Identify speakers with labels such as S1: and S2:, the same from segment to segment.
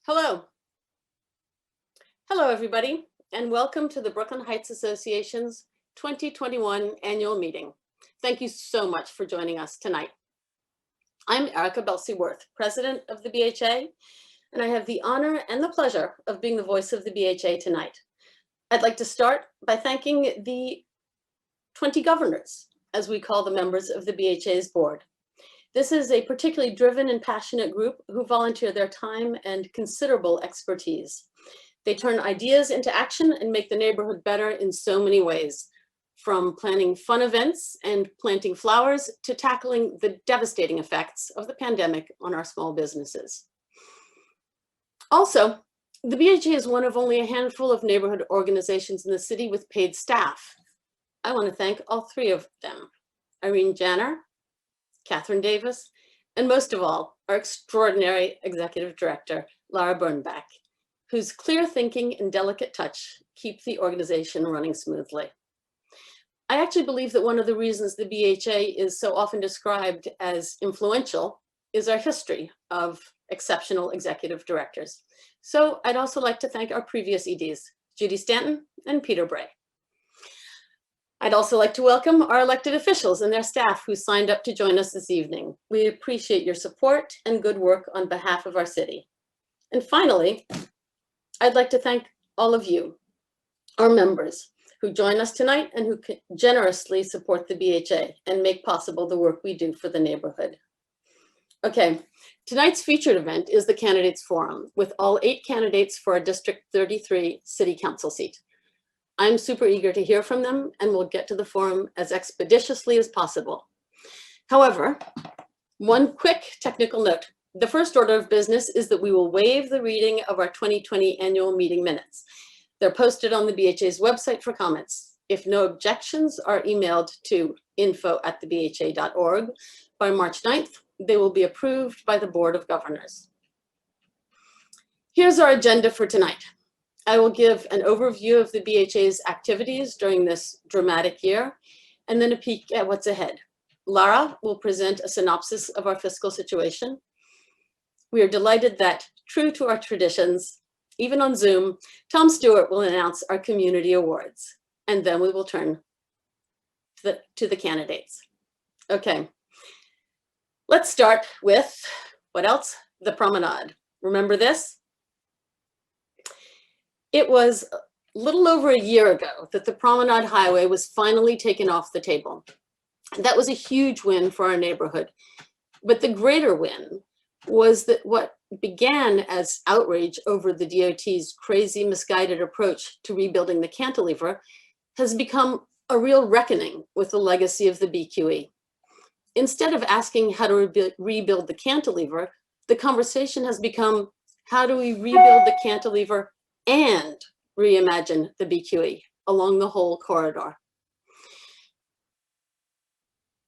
S1: Hello. Hello, everybody, and welcome to the Brooklyn Heights Association's 2021 annual meeting. Thank you so much for joining us tonight. I'm Erica Belsey-Worth, president of the BHA, and I have the honor and the pleasure of being the voice of the BHA tonight. I'd like to start by thanking the 20 governors, as we call the members of the BHA's board. This is a particularly driven and passionate group who volunteer their time and considerable expertise. They turn ideas into action and make the neighborhood better in so many ways, from planning fun events and planting flowers to tackling the devastating effects of the pandemic on our small businesses. Also, the BHA is one of only a handful of neighborhood organizations in the city with paid staff. I want to thank all three of them: Irene Janner, Catherine Davis, and most of all, our extraordinary executive director, Lara Bernbach, whose clear thinking and delicate touch keep the organization running smoothly. I actually believe that one of the reasons the BHA is so often described as influential is our history of exceptional executive directors. So I'd also like to thank our previous EDs, Judy Stanton and Peter Bray. I'd also like to welcome our elected officials and their staff who signed up to join us this evening. We appreciate your support and good work on behalf of our city. And finally, I'd like to thank all of you, our members, who join us tonight and who generously support the BHA and make possible the work we do for the neighborhood. Okay, tonight's featured event is the Candidates Forum with all 8 candidates for our District 33 City Council seat. I'm super eager to hear from them, and we'll get to the forum as expeditiously as possible. However, one quick technical note. The first order of business is that we will waive the reading of our 2020 annual meeting minutes. They're posted on the BHA's website for comments. If no objections are emailed to info@thebha.org by March 9th, they will be approved by the Board of Governors. Here's our agenda for tonight. I will give an overview of the BHA's activities during this dramatic year, and then a peek at what's ahead. Lara will present a synopsis of our fiscal situation. We are delighted that, true to our traditions, even on Zoom, Tom Stewart will announce our community awards, and then we will turn to the candidates. Okay, let's start with, what else? The Promenade. Remember this? It was a little over a year ago that the Promenade Highway was finally taken off the table. That was a huge win for our neighborhood. But the greater win was that what began as outrage over the DOT's crazy, misguided approach to rebuilding the cantilever has become a real reckoning with the legacy of the BQE. Instead of asking how to rebuild the cantilever, the conversation has become, how do we rebuild the cantilever and reimagine the BQE along the whole corridor?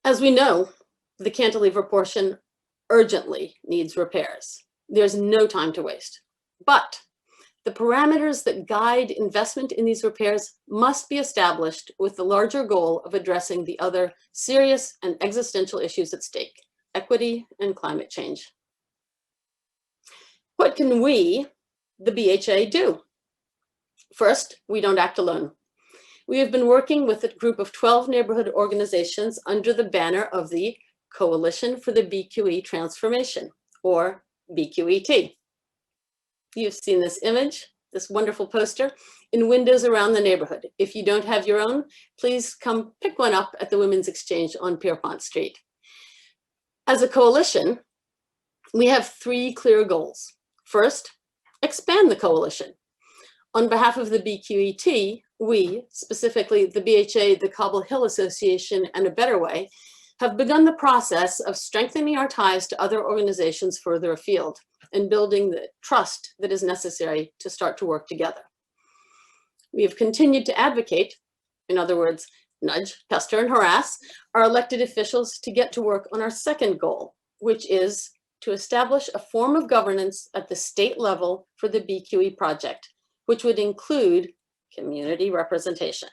S1: As we know, the cantilever portion urgently needs repairs. There's no time to waste. But the parameters that guide investment in these repairs must be established with the larger goal of addressing the other serious and existential issues at stake: equity and climate change. What can we, the BHA, do? First, we don't act alone. We have been working with a group of 12 neighborhood organizations under the banner of the Coalition for the BQE Transformation, or BQET. You've seen this image, this wonderful poster, in windows around the neighborhood. If you don't have your own, please come pick one up at the Women's Exchange on Pierpont Street. As a coalition, we have 3 clear goals. First, expand the coalition. On behalf of the BQET, we, specifically the BHA, the Cobble Hill Association, and A Better Way, have begun the process of strengthening our ties to other organizations further afield and building the trust that is necessary to start to work together. We have continued to advocate, in other words, nudge, pester, and harass our elected officials to get to work on our second goal, which is to establish a form of governance at the state level for the BQE project, which would include community representation.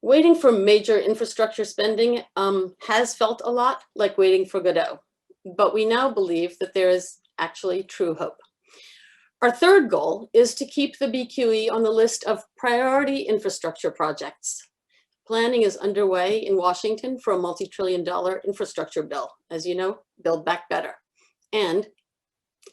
S1: Waiting for major infrastructure spending has felt a lot like waiting for Godot. but we now believe that there is actually true hope. Our third goal is to keep the BQE on the list of priority infrastructure projects. Planning is underway in Washington for a multi-trillion-dollar infrastructure bill, as you know, Build Back Better. And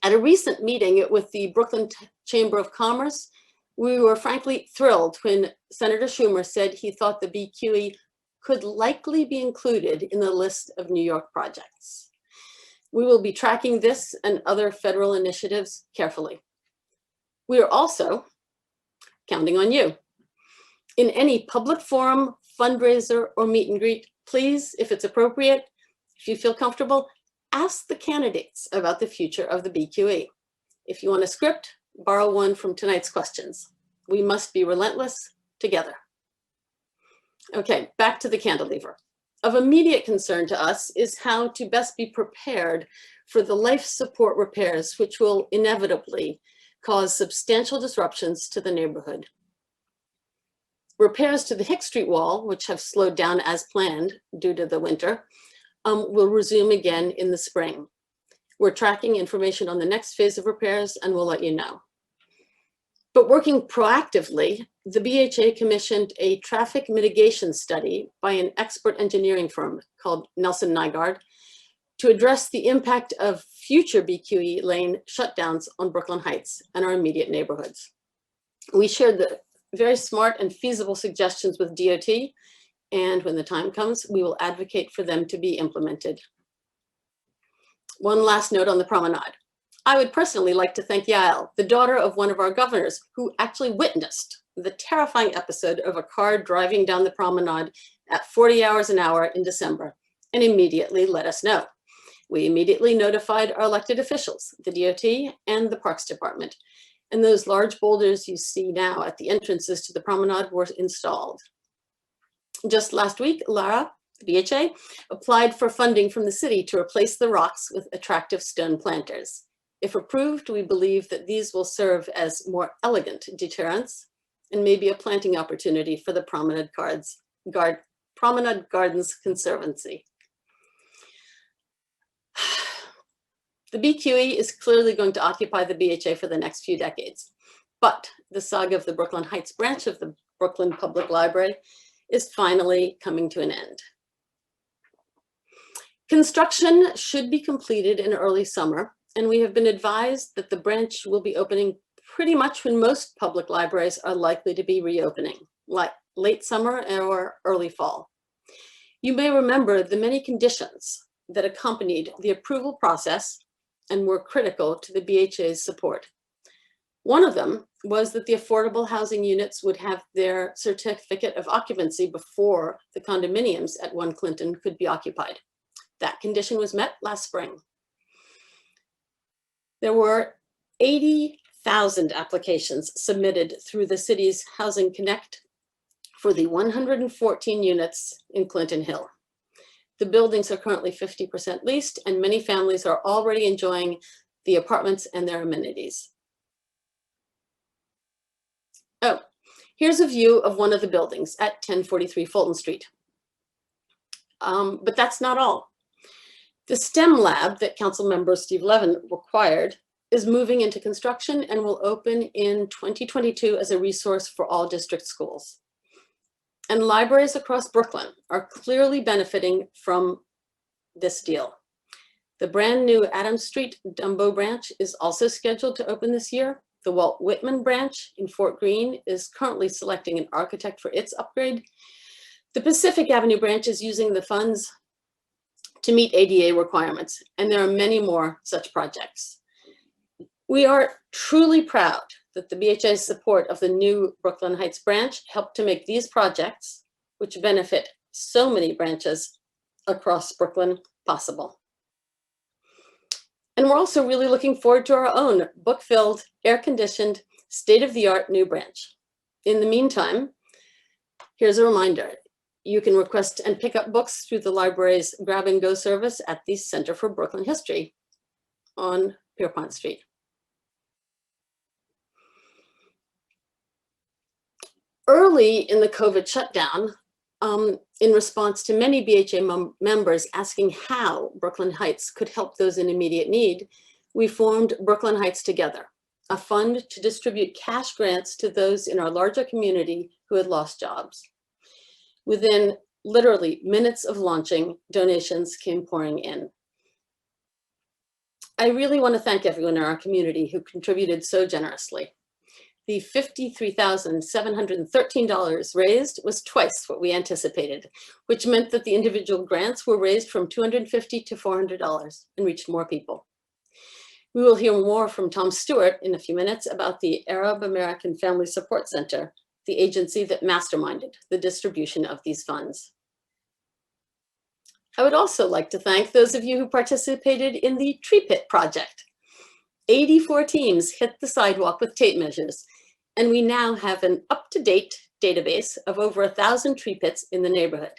S1: at a recent meeting with the Brooklyn Chamber of Commerce, we were frankly thrilled when Senator Schumer said he thought the BQE could likely be included in the list of New York projects. We will be tracking this and other federal initiatives carefully. We are also counting on you. In any public forum, fundraiser, or meet and greet, please, if it's appropriate, if you feel comfortable, ask the candidates about the future of the BQE. If you want a script, borrow one from tonight's questions. We must be relentless together. Okay, back to the cantilever. Of immediate concern to us is how to best be prepared for the life support repairs, which will inevitably cause substantial disruptions to the neighborhood. Repairs to the Hicks Street wall, which have slowed down as planned due to the winter, will resume again in the spring. We're tracking information on the next phase of repairs and we'll let you know. But working proactively, the BHA commissioned a traffic mitigation study by an expert engineering firm called Nelson Nygaard to address the impact of future BQE lane shutdowns on Brooklyn Heights and our immediate neighborhoods. We shared the very smart and feasible suggestions with DOT, and when the time comes, we will advocate for them to be implemented. One last note on the Promenade. I would personally like to thank Yael, the daughter of one of our governors, who actually witnessed the terrifying episode of a car driving down the Promenade at 40 hours an hour in December, and immediately let us know. We immediately notified our elected officials, the DOT and the Parks Department, and those large boulders you see now at the entrances to the Promenade were installed. Just last week, Lara, the BHA, applied for funding from the city to replace the rocks with attractive stone planters. If approved, we believe that these will serve as more elegant deterrents and maybe a planting opportunity for the Promenade Gardens Conservancy. The BQE is clearly going to occupy the BHA for the next few decades, but the saga of the Brooklyn Heights branch of the Brooklyn Public Library is finally coming to an end. Construction should be completed in early summer, and we have been advised that the branch will be opening pretty much when most public libraries are likely to be reopening, like late summer or early fall. You may remember the many conditions that accompanied the approval process and were critical to the BHA's support. One of them was that the affordable housing units would have their certificate of occupancy before the condominiums at 1 Clinton could be occupied. That condition was met last spring. There were 80,000 applications submitted through the city's Housing Connect for the 114 units in Clinton Hill. The buildings are currently 50% leased, and many families are already enjoying the apartments and their amenities. Oh, here's a view of one of the buildings at 1043 Fulton Street. But that's not all. The STEM lab that Councilmember Steve Levin required is moving into construction and will open in 2022 as a resource for all district schools. And libraries across Brooklyn are clearly benefiting from this deal. The brand new Adams Street Dumbo branch is also scheduled to open this year. The Walt Whitman branch in Fort Greene is currently selecting an architect for its upgrade. The Pacific Avenue branch is using the funds to meet ADA requirements, and there are many more such projects. We are truly proud that the BHA's support of the new Brooklyn Heights branch helped to make these projects, which benefit so many branches across Brooklyn, possible. And we're also really looking forward to our own book-filled, air-conditioned, state-of-the-art new branch. In the meantime, here's a reminder. You can request and pick up books through the library's Grab and Go service at the Center for Brooklyn History on Pierpont Street. Early in the COVID shutdown, In response to many BHA members asking how Brooklyn Heights could help those in immediate need, we formed Brooklyn Heights Together, a fund to distribute cash grants to those in our larger community who had lost jobs. Within literally minutes of launching, donations came pouring in. I really want to thank everyone in our community who contributed so generously. The $53,713 raised was twice what we anticipated, which meant that the individual grants were raised from $250 to $400 and reached more people. We will hear more from Tom Stewart in a few minutes about the Arab American Family Support Center, the agency that masterminded the distribution of these funds. I would also like to thank those of you who participated in the Tree Pit Project. 84 teams hit the sidewalk with tape measures, and we now have an up-to-date database of over 1,000 tree pits in the neighborhood.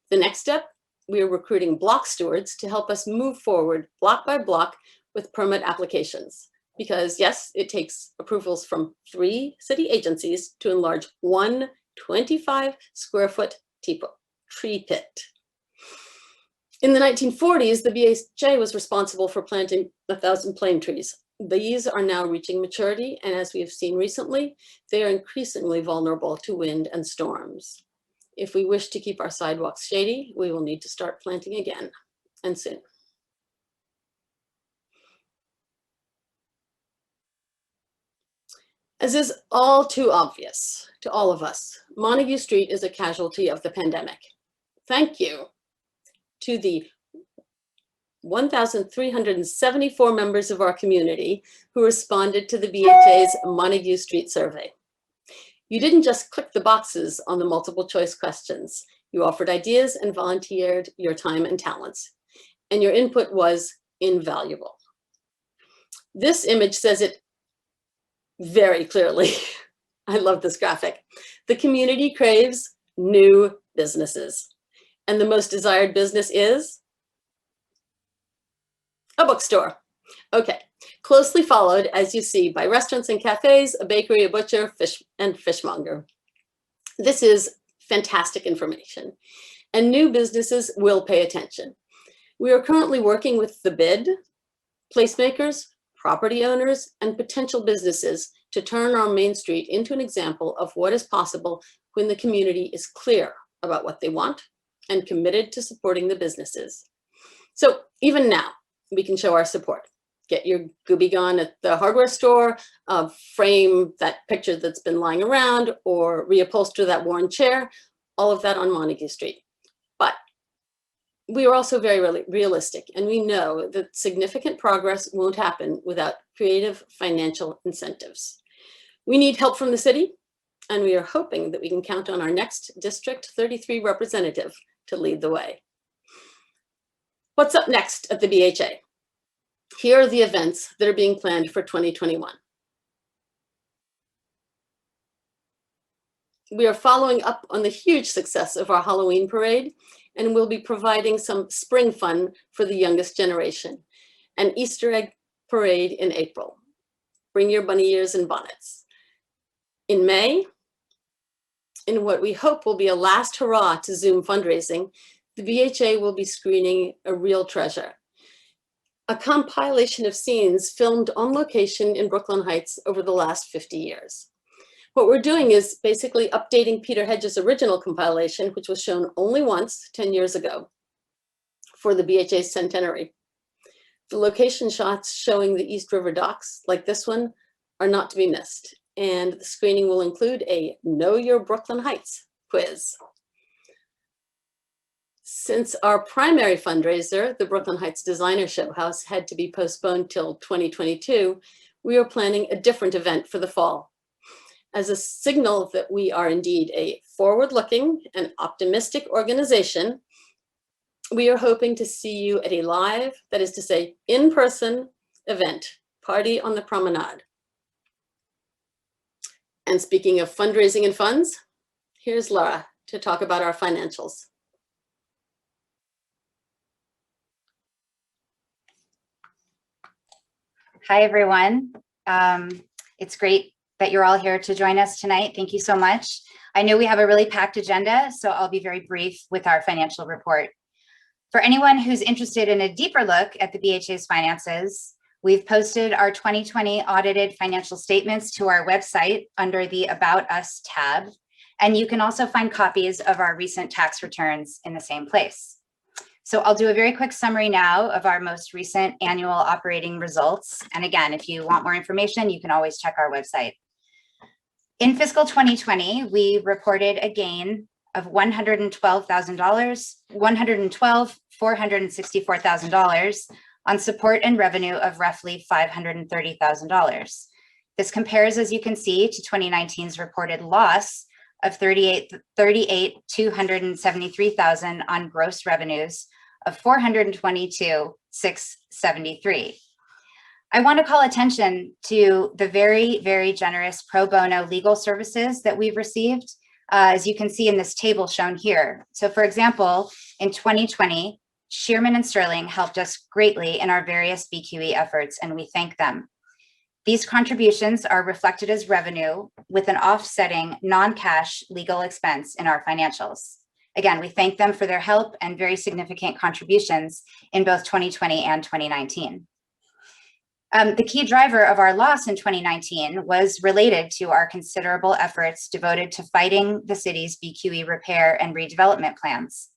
S1: The next step, we are recruiting block stewards to help us move forward block by block with permit applications. Because yes, it takes approvals from 3 city agencies to enlarge one 25-square-foot tree pit. In the 1940s, the BHA was responsible for planting 1,000 plane trees. These are now reaching maturity, and as we have seen recently, they are increasingly vulnerable to wind and storms. If we wish to keep our sidewalks shady, we will need to start planting again, and soon. As is all too obvious to all of us, Montague Street is a casualty of the pandemic. Thank you to the 1,374 members of our community who responded to the BHA's Montague Street survey. You didn't just click the boxes on the multiple choice questions. You offered ideas and volunteered your time and talents, and your input was invaluable. This image says it very clearly. I love this graphic. The community craves new businesses, and the most desired business is a bookstore. Okay, closely followed, as you see, by restaurants and cafes, a bakery, a butcher, and fishmonger. This is fantastic information, and new businesses will pay attention. We are currently working with the bid, placemakers, property owners, and potential businesses to turn our main street into an example of what is possible when the community is clear about what they want and committed to supporting the businesses. So even now, we can show our support. Get your Gooby Gone at the hardware store, frame that picture that's been lying around, or reupholster that worn chair, all of that on Montague Street. But we are also very realistic, and we know that significant progress won't happen without creative financial incentives. We need help from the city, and we are hoping that we can count on our next District 33 representative to lead the way. What's up next at the BHA? Here are the events that are being planned for 2021. We are following up on the huge success of our Halloween parade, and we'll be providing some spring fun for the youngest generation, an Easter egg parade in April. Bring your bunny ears and bonnets. In May, in what we hope will be a last hurrah to Zoom fundraising, the BHA will be screening a real treasure, a compilation of scenes filmed on location in Brooklyn Heights over the last 50 years. What we're doing is basically updating Peter Hedges' original compilation, which was shown only once 10 years ago for the BHA centenary. The location shots showing the East River docks, like this one, are not to be missed. And the screening will include a Know Your Brooklyn Heights quiz. Since our primary fundraiser, the Brooklyn Heights Designer Show House, had to be postponed till 2022, we are planning a different event for the fall. As a signal that we are indeed a forward-looking and optimistic organization, we are hoping to see you at a live, that is to say, in-person event, Party on the Promenade. And speaking of fundraising and funds, here's Laura to talk about our financials.
S2: Hi, everyone. It's great that you're all here to join us tonight. Thank you so much. I know we have a really packed agenda, so I'll be very brief with our financial report. For anyone who's interested in a deeper look at the BHA's finances, we've posted our 2020 audited financial statements to our website under the About Us tab, and you can also find copies of our recent tax returns in the same place. So I'll do a very quick summary now of our most recent annual operating results. And again, if you want more information, you can always check our website. In fiscal 2020, we reported a gain of $464,000 on support and revenue of roughly $530,000. This compares, as you can see, to 2019's reported loss of $273,000 on gross revenues of $422,673. I want to call attention to the very, very generous pro bono legal services that we've received, as you can see in this table shown here. So for example, in 2020, Sherman and Sterling helped us greatly in our various BQE efforts, and we thank them. These contributions are reflected as revenue with an offsetting non-cash legal expense in our financials. Again, we thank them for their help and very significant contributions in both 2020 and 2019. The key driver of our loss in 2019 was related to our considerable efforts devoted to fighting the city's BQE repair and redevelopment plans.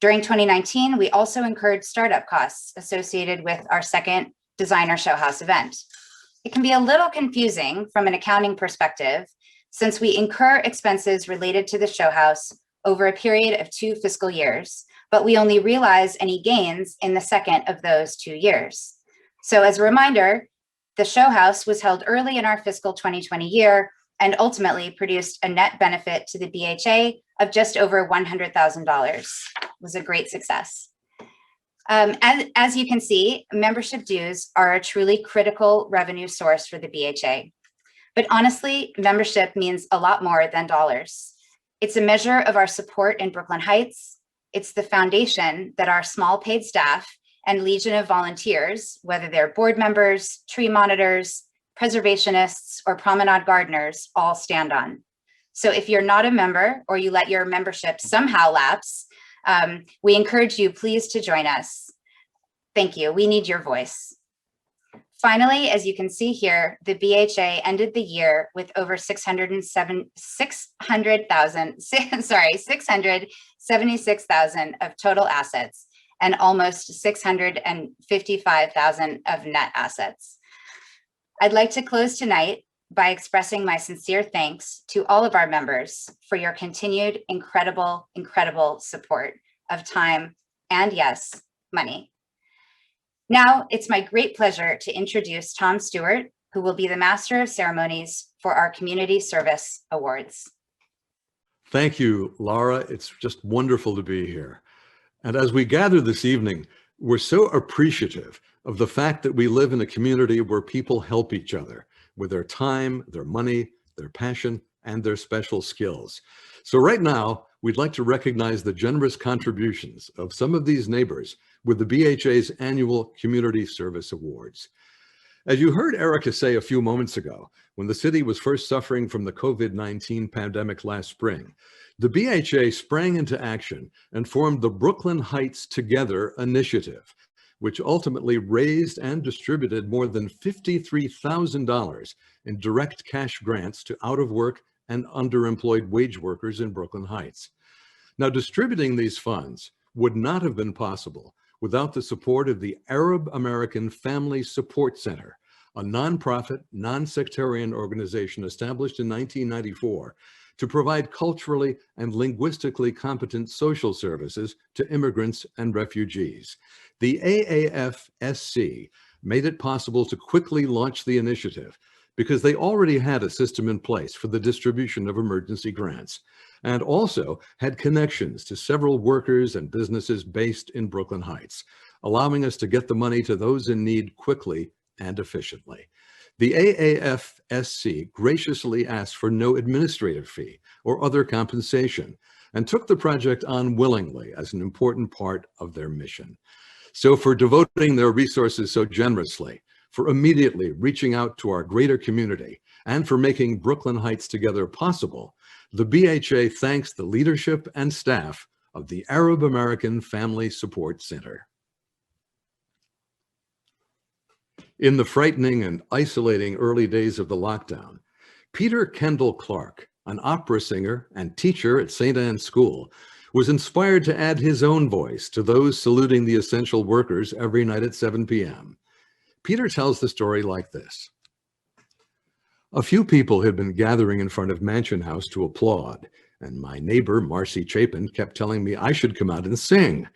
S2: During 2019, we also incurred startup costs associated with our second designer show house event. It can be a little confusing from an accounting perspective, since we incur expenses related to the show house over a period of 2 fiscal years, but we only realize any gains in the second of those 2 years. So as a reminder, the show house was held early in our fiscal 2020 year and ultimately produced a net benefit to the BHA of just over $100,000. It was a great success. As you can see, membership dues are a truly critical revenue source for the BHA. But honestly, membership means a lot more than dollars. It's a measure of our support in Brooklyn Heights. It's the foundation that our small paid staff and legion of volunteers, whether they're board members, tree monitors, preservationists, or promenade gardeners, all stand on. So if you're not a member or you let your membership somehow lapse, we encourage you please to join us. Thank you, we need your voice. Finally, as you can see here, the BHA ended the year with over $676,000 of total assets and almost $655,000 of net assets. I'd like to close tonight by expressing my sincere thanks to all of our members for your continued incredible, incredible support of time and, yes, money. Now, it's my great pleasure to introduce Tom Stewart, who will be the Master of Ceremonies for our Community Service Awards.
S3: Thank you, Laura. It's just wonderful to be here. And as we gather this evening, we're so appreciative of the fact that we live in a community where people help each other with their time, their money, their passion, and their special skills. So right now, we'd like to recognize the generous contributions of some of these neighbors with the BHA's annual Community Service Awards. As you heard Erica say a few moments ago, when the city was first suffering from the COVID-19 pandemic last spring, the BHA sprang into action and formed the Brooklyn Heights Together initiative, which ultimately raised and distributed more than $53,000 in direct cash grants to out-of-work and underemployed wage workers in Brooklyn Heights. Now, distributing these funds would not have been possible without the support of the Arab American Family Support Center, a nonprofit, non-sectarian organization established in 1994 to provide culturally and linguistically competent social services to immigrants and refugees. The AAFSC made it possible to quickly launch the initiative because they already had a system in place for the distribution of emergency grants, and also had connections to several workers and businesses based in Brooklyn Heights, allowing us to get the money to those in need quickly and efficiently. The AAFSC graciously asked for no administrative fee or other compensation and took the project on willingly as an important part of their mission. So for devoting their resources so generously, for immediately reaching out to our greater community, and for making Brooklyn Heights Together possible, the BHA thanks the leadership and staff of the Arab American Family Support Center. In the frightening and isolating early days of the lockdown, Peter Kendall Clark, an opera singer and teacher at St. Anne's School, was inspired to add his own voice to those saluting the essential workers every night at 7 p.m. Peter tells the story like this. A few people had been gathering in front of Mansion House to applaud, and my neighbor, Marcy Chapin, kept telling me I should come out and sing.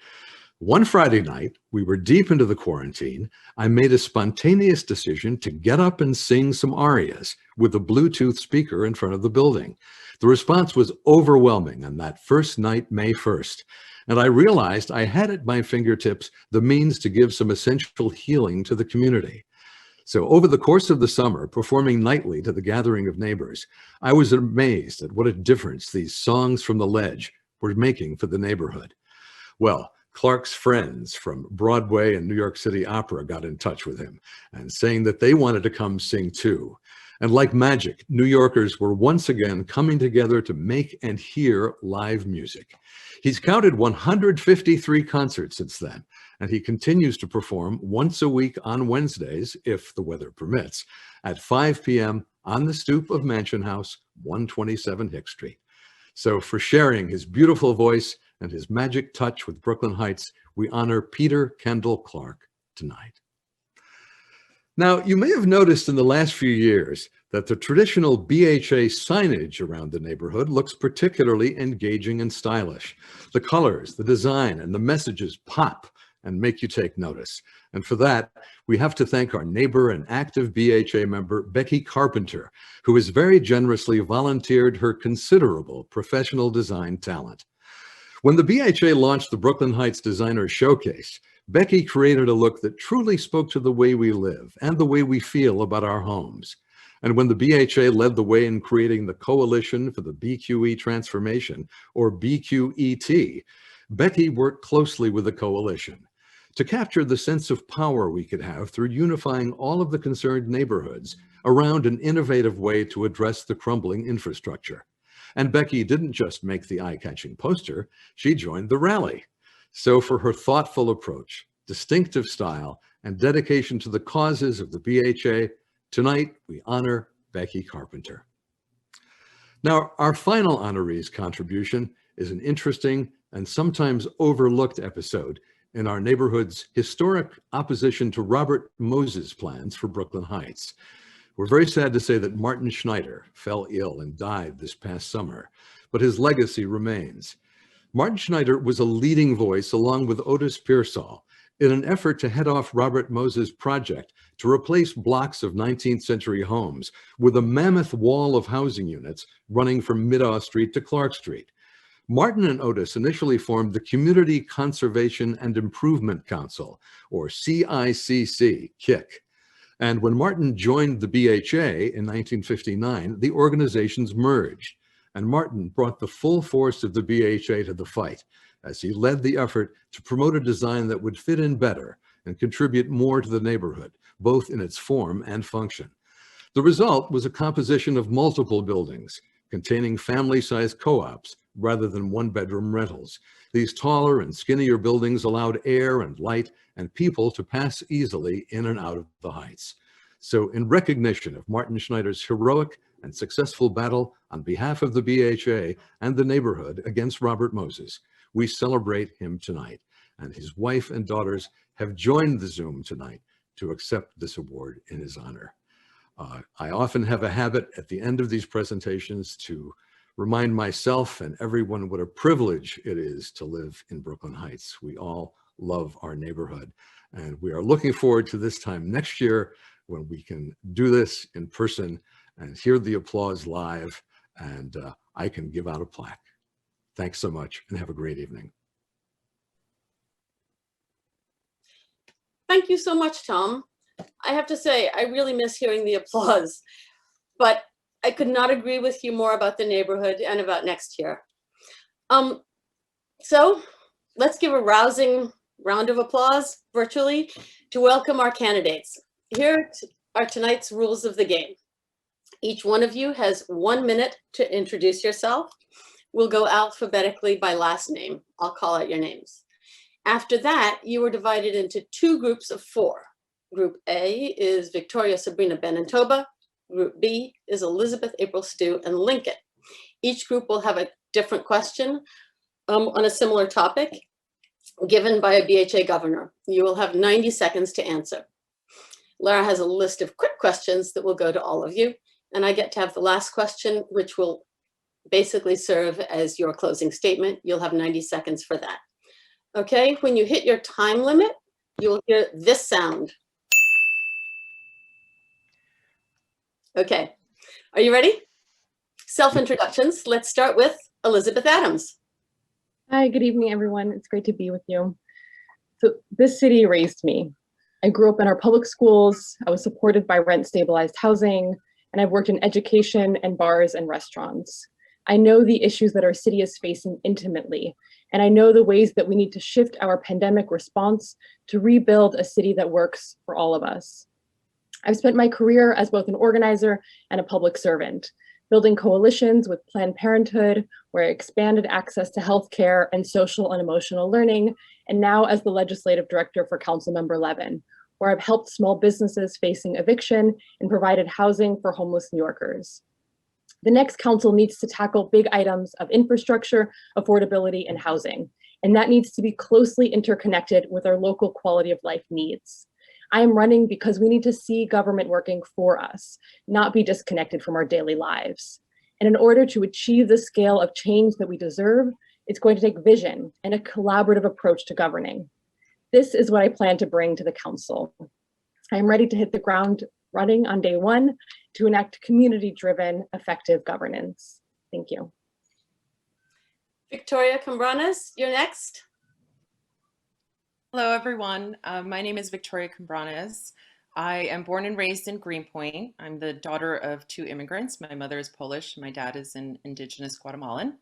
S3: One Friday night, we were deep into the quarantine. I made a spontaneous decision to get up and sing some arias with a Bluetooth speaker in front of the building. The response was overwhelming on that first night, May 1st, and I realized I had at my fingertips the means to give some essential healing to the community. So over the course of the summer, performing nightly to the gathering of neighbors, I was amazed at what a difference these songs from the ledge were making for the neighborhood. Well, Clark's friends from Broadway and New York City Opera got in touch with him and saying that they wanted to come sing too. And like magic, New Yorkers were once again coming together to make and hear live music. He's counted 153 concerts since then, and he continues to perform once a week on Wednesdays, if the weather permits, at 5 p.m. on the stoop of Mansion House, 127 Hicks Street. So for sharing his beautiful voice and his magic touch with Brooklyn Heights, we honor Peter Kendall Clark tonight. Now, you may have noticed in the last few years that the traditional BHA signage around the neighborhood looks particularly engaging and stylish. The colors, the design, and the messages pop and make you take notice. And for that, we have to thank our neighbor and active BHA member, Becky Carpenter, who has very generously volunteered her considerable professional design talent. When the BHA launched the Brooklyn Heights Designer Showcase, Becky created a look that truly spoke to the way we live and the way we feel about our homes. And when the BHA led the way in creating the Coalition for the BQE Transformation, or BQET, Becky worked closely with the coalition to capture the sense of power we could have through unifying all of the concerned neighborhoods around an innovative way to address the crumbling infrastructure. And Becky didn't just make the eye-catching poster, she joined the rally. So for her thoughtful approach, distinctive style, and dedication to the causes of the BHA, tonight we honor Becky Carpenter. Now, our final honoree's contribution is an interesting and sometimes overlooked episode in our neighborhood's historic opposition to Robert Moses' plans for Brooklyn Heights. We're very sad to say that Martin Schneider fell ill and died this past summer, but his legacy remains. Martin Schneider was a leading voice, along with Otis Pearsall, in an effort to head off Robert Moses' project to replace blocks of 19th century homes with a mammoth wall of housing units running from Middaugh Street to Clark Street. Martin and Otis initially formed the Community Conservation and Improvement Council, or CICC, KIC. And when Martin joined the BHA in 1959, the organizations merged, and Martin brought the full force of the BHA to the fight as he led the effort to promote a design that would fit in better and contribute more to the neighborhood, both in its form and function. The result was a composition of multiple buildings containing family-sized co-ops rather than one-bedroom rentals. These taller and skinnier buildings allowed air and light and people to pass easily in and out of the Heights. So in recognition of Martin Schneider's heroic and successful battle on behalf of the BHA and the neighborhood against Robert Moses, we celebrate him tonight. And his wife and daughters have joined the Zoom tonight to accept this award in his honor. I often have a habit at the end of these presentations to remind myself and everyone what a privilege it is to live in Brooklyn Heights. We all love our neighborhood, and we are looking forward to this time next year when we can do this in person and hear the applause live, and I can give out a plaque. Thanks so much, and have a great evening.
S1: Thank you so much, Tom. I have to say, I really miss hearing the applause, but I could not agree with you more about the neighborhood and about next year. So let's give a rousing round of applause virtually to welcome our candidates. Here are tonight's rules of the game. Each one of you has 1 minute to introduce yourself. We'll go alphabetically by last name. I'll call out your names. After that, you are divided into 2 groups of 4. Group A is Victoria, Sabrina, Ben, and Toba. Group B is Elizabeth, April, Stu, and Lincoln. Each group will have a different question on a similar topic given by a BHA governor. You will have 90 seconds to answer. Lara has a list of quick questions that will go to all of you, and I get to have the last question, which will basically serve as your closing statement. You'll have 90 seconds for that. Okay, when you hit your time limit, you will hear this sound. Okay, are you ready? Self-introductions. Let's start with Elizabeth Adams.
S4: Hi, good evening, everyone. It's great to be with you. So this city raised me. I grew up in our public schools. I was supported by rent-stabilized housing, and I've worked in education and bars and restaurants. I know the issues that our city is facing intimately, and I know the ways that we need to shift our pandemic response to rebuild a city that works for all of us. I've spent my career as both an organizer and a public servant, building coalitions with Planned Parenthood, where I expanded access to healthcare and social and emotional learning, and now as the legislative director for Councilmember Levin, where I've helped small businesses facing eviction and provided housing for homeless New Yorkers. The next council needs to tackle big items of infrastructure, affordability, and housing, and that needs to be closely interconnected with our local quality of life needs. I am running because we need to see government working for us, not be disconnected from our daily lives. And in order to achieve the scale of change that we deserve, it's going to take vision and a collaborative approach to governing. This is what I plan to bring to the council. I am ready to hit the ground running on day 1 to enact community-driven, effective governance. Thank you.
S1: Victoria Cambranes, you're next.
S5: Hello, everyone. My name is Victoria Cambranes. I am born and raised in Greenpoint. I'm the daughter of 2 immigrants. My mother is Polish. My dad is an indigenous Guatemalan.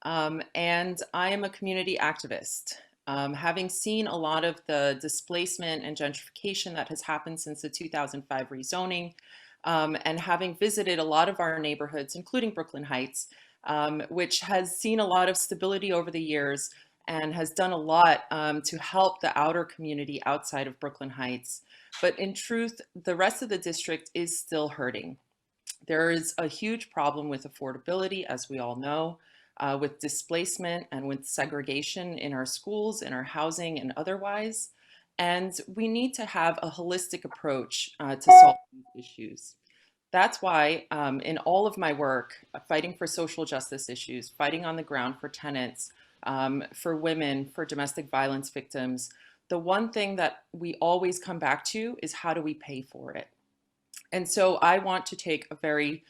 S5: And I am a community activist. Having seen a lot of the displacement and gentrification that has happened since the 2005 rezoning, and having visited a lot of our neighborhoods, including Brooklyn Heights, which has seen a lot of stability over the years, and has done a lot to help the outer community outside of Brooklyn Heights. But in truth, the rest of the district is still hurting. There is a huge problem with affordability, as we all know, with displacement and with segregation in our schools, in our housing, and otherwise. And we need to have a holistic approach to solve these issues. That's why in all of my work, fighting for social justice issues, fighting on the ground for tenants, for women, for domestic violence victims, the one thing that we always come back to is how do we pay for it? And so I want to take a very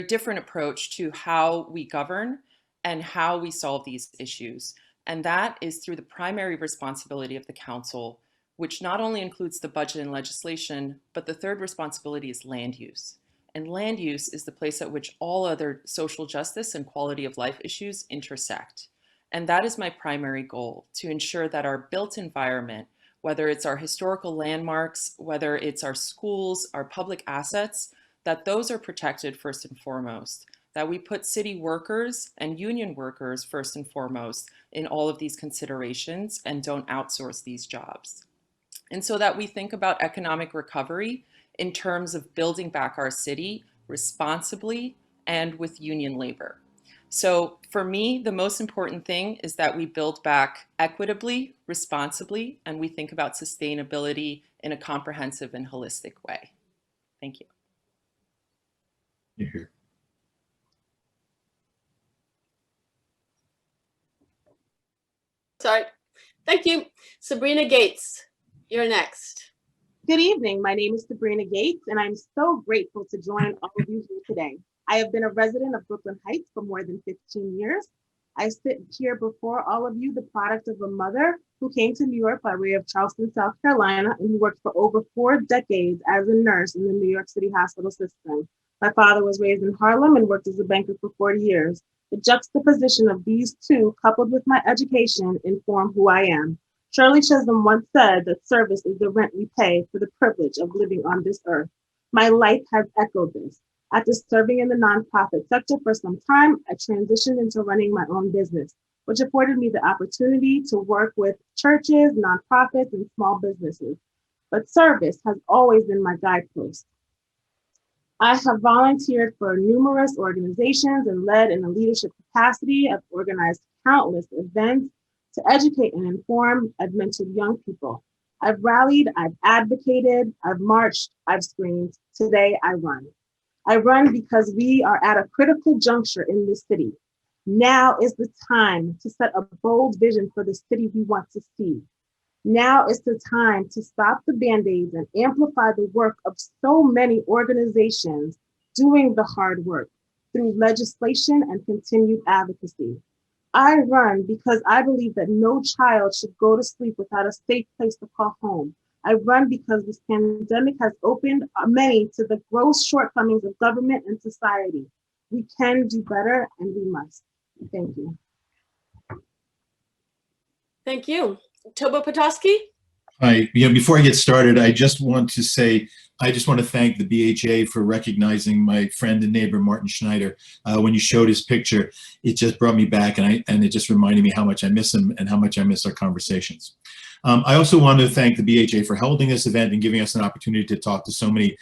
S5: different approach to how we govern and how we solve these issues. And that is through the primary responsibility of the council, which not only includes the budget and legislation, but the third responsibility is land use. And land use is the place at which all other social justice and quality of life issues intersect. And that is my primary goal, to ensure that our built environment, whether it's our historical landmarks, whether it's our schools, our public assets, that those are protected first and foremost, that we put city workers and union workers first and foremost in all of these considerations and don't outsource these jobs. And so that we think about economic recovery in terms of building back our city responsibly and with union labor. So for me, the most important thing is that we build back equitably, responsibly, and we think about sustainability in a comprehensive and holistic way. Thank you.
S3: Here.
S1: Sorry. Thank you. Sabrina Gates, you're next.
S6: Good evening. My name is Sabrina Gates, and I'm so grateful to join all of you here today. I have been a resident of Brooklyn Heights for more than 15 years. I sit here before all of you, the product of a mother who came to New York by way of Charleston, South Carolina, and who worked for over 4 decades as a nurse in the New York City hospital system. My father was raised in Harlem and worked as a banker for 40 years. The juxtaposition of these two, coupled with my education, inform who I am. Shirley Chisholm once said that service is the rent we pay for the privilege of living on this earth. My life has echoed this. After serving in the nonprofit sector for some time, I transitioned into running my own business, which afforded me the opportunity to work with churches, nonprofits, and small businesses. But service has always been my guidepost. I have volunteered for numerous organizations and led in a leadership capacity. I've organized countless events to educate and inform. I've mentored young people. I've rallied, I've advocated, I've marched, I've screamed. Today I run. I run because we are at a critical juncture in this city. Now is the time to set a bold vision for the city we want to see. Now is the time to stop the Band-Aids and amplify the work of so many organizations doing the hard work through legislation and continued advocacy. I run because I believe that no child should go to sleep without a safe place to call home. I run because this pandemic has opened many to the gross shortcomings of government and society. We can do better and we must. Thank you.
S1: Thank you. Toba Potosky?
S7: Hi, before I get started, I just want to thank the BHA for recognizing my friend and neighbor, Martin Schneider. When you showed his picture, it just brought me back and it just reminded me how much I miss him and how much I miss our conversations. I also want to thank the BHA for holding this event and giving us an opportunity to talk to so many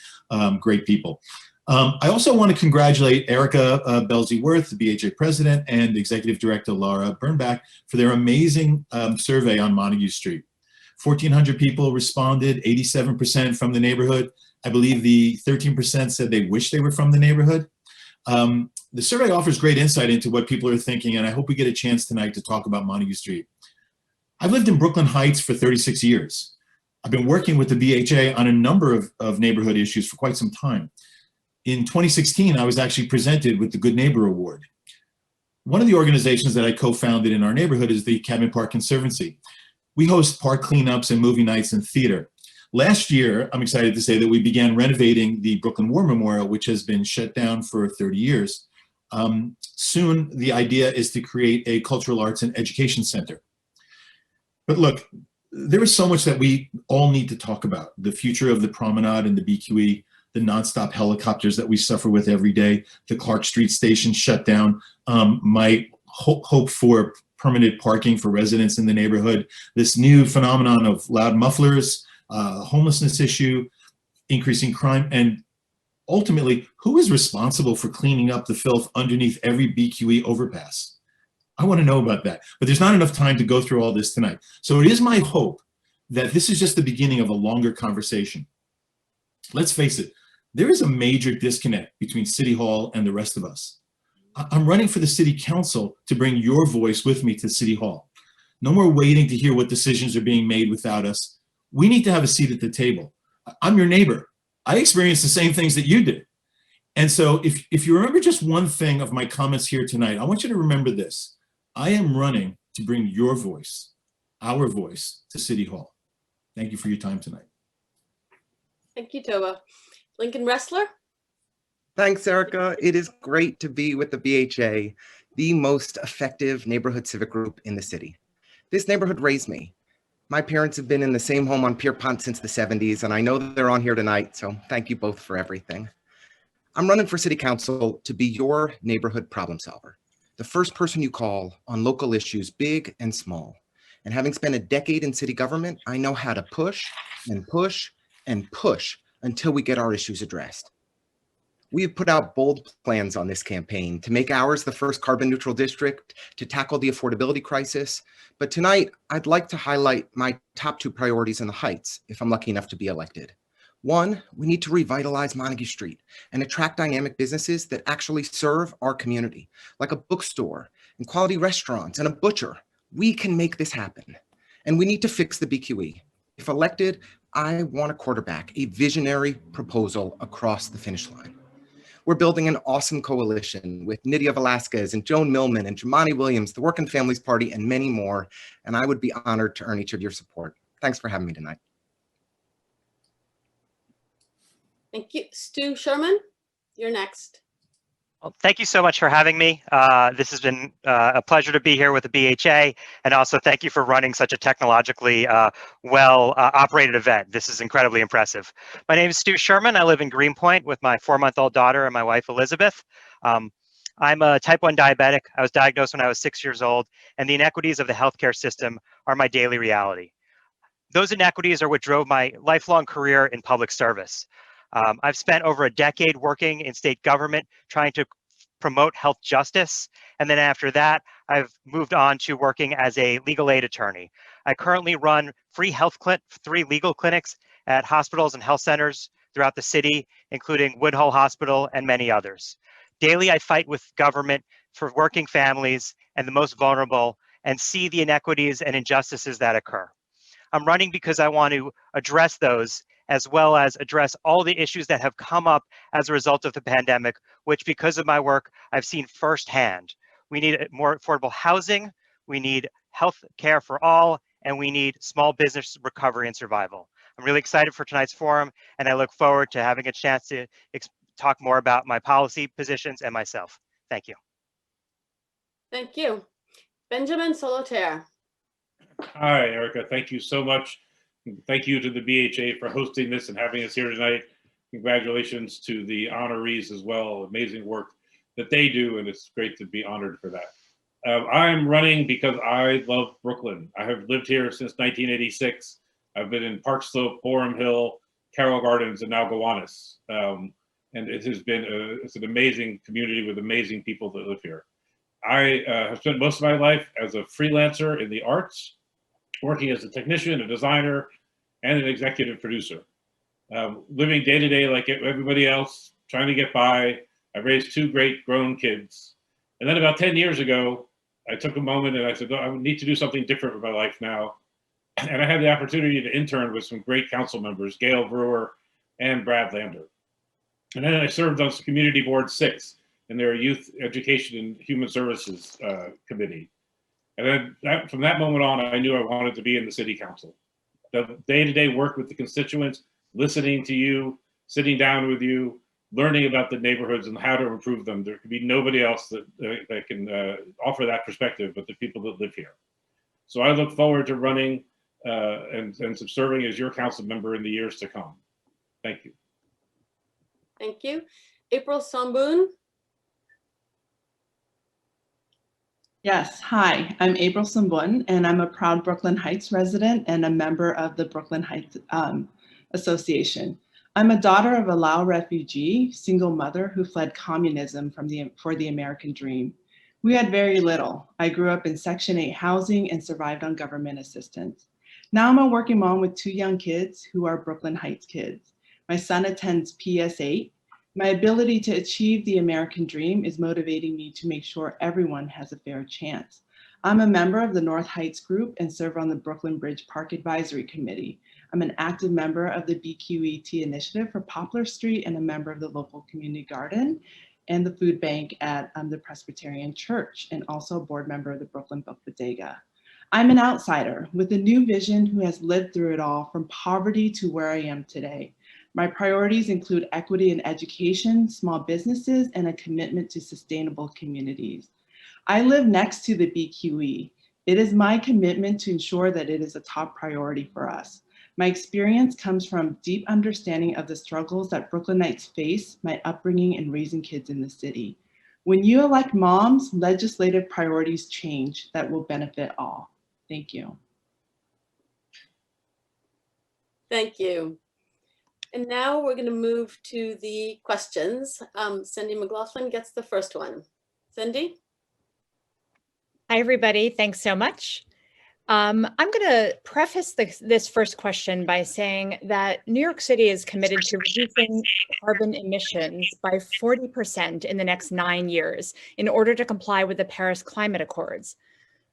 S7: great people. I also want to congratulate Erica Belzy-Worth, the BHA president, and executive director Laura Bernbach for their amazing survey on Montague Street. 1,400 people responded, 87% from the neighborhood. I believe the 13% said they wish they were from the neighborhood. The survey offers great insight into what people are thinking, and I hope we get a chance tonight to talk about Montague Street. I've lived in Brooklyn Heights for 36 years. I've been working with the BHA on a number of neighborhood issues for quite some time. In 2016, I was actually presented with the Good Neighbor Award. One of the organizations that I co-founded in our neighborhood is the Cabot Park Conservancy. We host park cleanups and movie nights and theater. Last year, I'm excited to say that we began renovating the Brooklyn War Memorial, which has been shut down for 30 years. Soon, the idea is to create a cultural arts and education center. But look, there is so much that we all need to talk about. The future of the Promenade and the BQE, the nonstop helicopters that we suffer with every day, the Clark Street station shut down, my hope for permanent parking for residents in the neighborhood, this new phenomenon of loud mufflers, homelessness issue, increasing crime, and ultimately, who is responsible for cleaning up the filth underneath every BQE overpass? I want to know about that, but there's not enough time to go through all this tonight. So it is my hope that this is just the beginning of a longer conversation. Let's face it, there is a major disconnect between City Hall and the rest of us. I'm running for the City Council to bring your voice with me to City Hall. No more waiting to hear what decisions are being made without us. We need to have a seat at the table. I'm your neighbor. I experienced the same things that you did. And so if you remember just one thing of my comments here tonight, I want you to remember this. I am running to bring your voice, our voice, to City Hall. Thank you for your time tonight.
S1: Thank you, Toba. Lincoln Wrestler?
S8: Thanks, Erica. It is great to be with the BHA, the most effective neighborhood civic group in the city. This neighborhood raised me. My parents have been in the same home on Pierpont since the 70s, and I know that they're on here tonight, so thank you both for everything. I'm running for City Council to be your neighborhood problem solver, the first person you call on local issues, big and small. And having spent a decade in city government, I know how to push and push and push until we get our issues addressed. We have put out bold plans on this campaign to make ours the first carbon neutral district, to tackle the affordability crisis. But tonight, I'd like to highlight my top two priorities in the Heights, if I'm lucky enough to be elected. One, we need to revitalize Montague Street and attract dynamic businesses that actually serve our community, like a bookstore and quality restaurants and a butcher. We can make this happen. And we need to fix the BQE. If elected, I want to quarterback a visionary proposal across the finish line. We're building an awesome coalition with Nydia Velasquez and Joan Millman and Jamani Williams, the Working Families Party, and many more. And I would be honored to earn each of your support. Thanks for having me tonight.
S1: Thank you. Stu Sherman, you're next.
S9: Well, thank you so much for having me. This has been a pleasure to be here with the BHA, and also thank you for running such a technologically well operated event. This is incredibly impressive. My name is Stu Sherman. I live in Greenpoint with my 4-month-old daughter and my wife, Elizabeth. I'm a type 1 diabetic. I was diagnosed when I was 6 years old, and the inequities of the healthcare system are my daily reality. Those inequities are what drove my lifelong career in public service. I've spent over a decade working in state government trying to promote health justice. And then after that, I've moved on to working as a legal aid attorney. I currently run free legal clinics at hospitals and health centers throughout the city, including Woodhull Hospital and many others. Daily, I fight with government for working families and the most vulnerable and see the inequities and injustices that occur. I'm running because I want to address those, as well as address all the issues that have come up as a result of the pandemic, which because of my work, I've seen firsthand. We need more affordable housing, we need health care for all, and we need small business recovery and survival. I'm really excited for tonight's forum, and I look forward to having a chance to talk more about my policy positions and myself. Thank you.
S1: Thank you. Benjamin Soloterre.
S10: Hi, Erica. Thank you so much. Thank you to the BHA for hosting this and having us here tonight. Congratulations to the honorees as well. Amazing work that they do, and it's great to be honored for that. I'm running because I love Brooklyn. I have lived here since 1986. I've been in Park Slope, Borum Hill, Carroll Gardens, and now Gowanus. And it has been it's an amazing community with amazing people that live here. I have spent most of my life as a freelancer in the arts, working as a technician, a designer, and an executive producer. Living day to day like everybody else, trying to get by. I raised 2 great grown kids. And then about 10 years ago, I took a moment and I said, I need to do something different with my life now. And I had the opportunity to intern with some great council members, Gail Brewer and Brad Lander. And then I served on Community Board 6 in their Youth Education and Human Services Committee. And then from that moment on, I knew I wanted to be in the city council. The day-to-day work with the constituents, listening to you, sitting down with you, learning about the neighborhoods and how to improve them. There could be nobody else that can offer that perspective but the people that live here. So I look forward to running and serving as your council member in the years to come. Thank you.
S1: Thank you. April Sun Boon.
S11: Yes, hi, I'm April Sun Boon, and I'm a proud Brooklyn Heights resident and a member of the Brooklyn Heights Association. I'm a daughter of a Lao refugee, single mother who fled communism for the American dream. We had very little. I grew up in Section 8 housing and survived on government assistance. Now I'm a working mom with 2 young kids who are Brooklyn Heights kids. My son attends PS8. My ability to achieve the American dream is motivating me to make sure everyone has a fair chance. I'm a member of the North Heights group and serve on the Brooklyn Bridge Park Advisory Committee. I'm an active member of the BQE initiative for Poplar Street and a member of the local community garden and the food bank at the Presbyterian Church, and also a board member of the Brooklyn Book Bodega. I'm an outsider with a new vision who has lived through it all, from poverty to where I am today. My priorities include equity in education, small businesses, and a commitment to sustainable communities. I live next to the BQE. It is my commitment to ensure that it is a top priority for us. My experience comes from deep understanding of the struggles that Brooklynites face, my upbringing, and raising kids in the city. When you elect moms, legislative priorities change that will benefit all. Thank you.
S1: Thank you. And now we're going to move to the questions. Cindy McLaughlin gets the first one. Cindy?
S12: Hi, everybody. Thanks so much. I'm going to preface this first question by saying that New York City is committed to reducing carbon emissions by 40% in the next 9 years in order to comply with the Paris Climate Accords.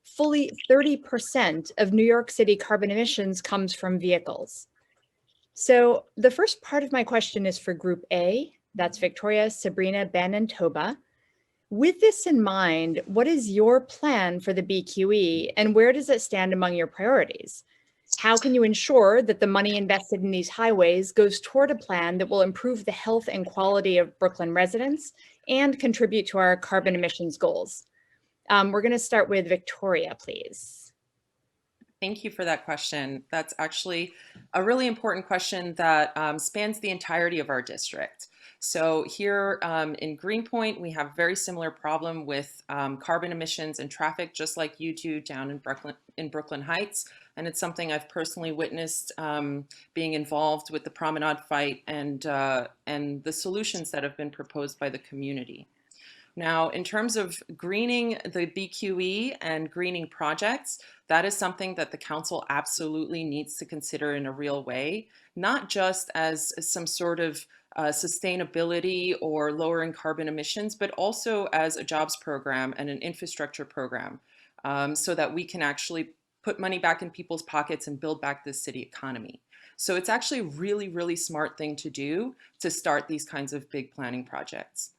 S12: Fully 30% of New York City carbon emissions comes from vehicles. So the first part of my question is for Group A. That's Victoria, Sabrina, Ben, and Toba. With this in mind, what is your plan for the BQE and where does it stand among your priorities? How can you ensure that the money invested in these highways goes toward a plan that will improve the health and quality of Brooklyn residents and contribute to our carbon emissions goals? We're going to start with Victoria, please.
S5: Thank you for that question. That's actually a really important question that spans the entirety of our district. So here in Greenpoint, we have a very similar problem with carbon emissions and traffic, just like you do down in Brooklyn Heights. And it's something I've personally witnessed being involved with the Promenade fight and the solutions that have been proposed by the community. Now, in terms of greening the BQE and greening projects, that is something that the council absolutely needs to consider in a real way, not just as some sort of sustainability or lowering carbon emissions, but also as a jobs program and an infrastructure program, so that we can actually put money back in people's pockets and build back the city economy. So it's actually a really, really smart thing to do to start these kinds of big planning projects.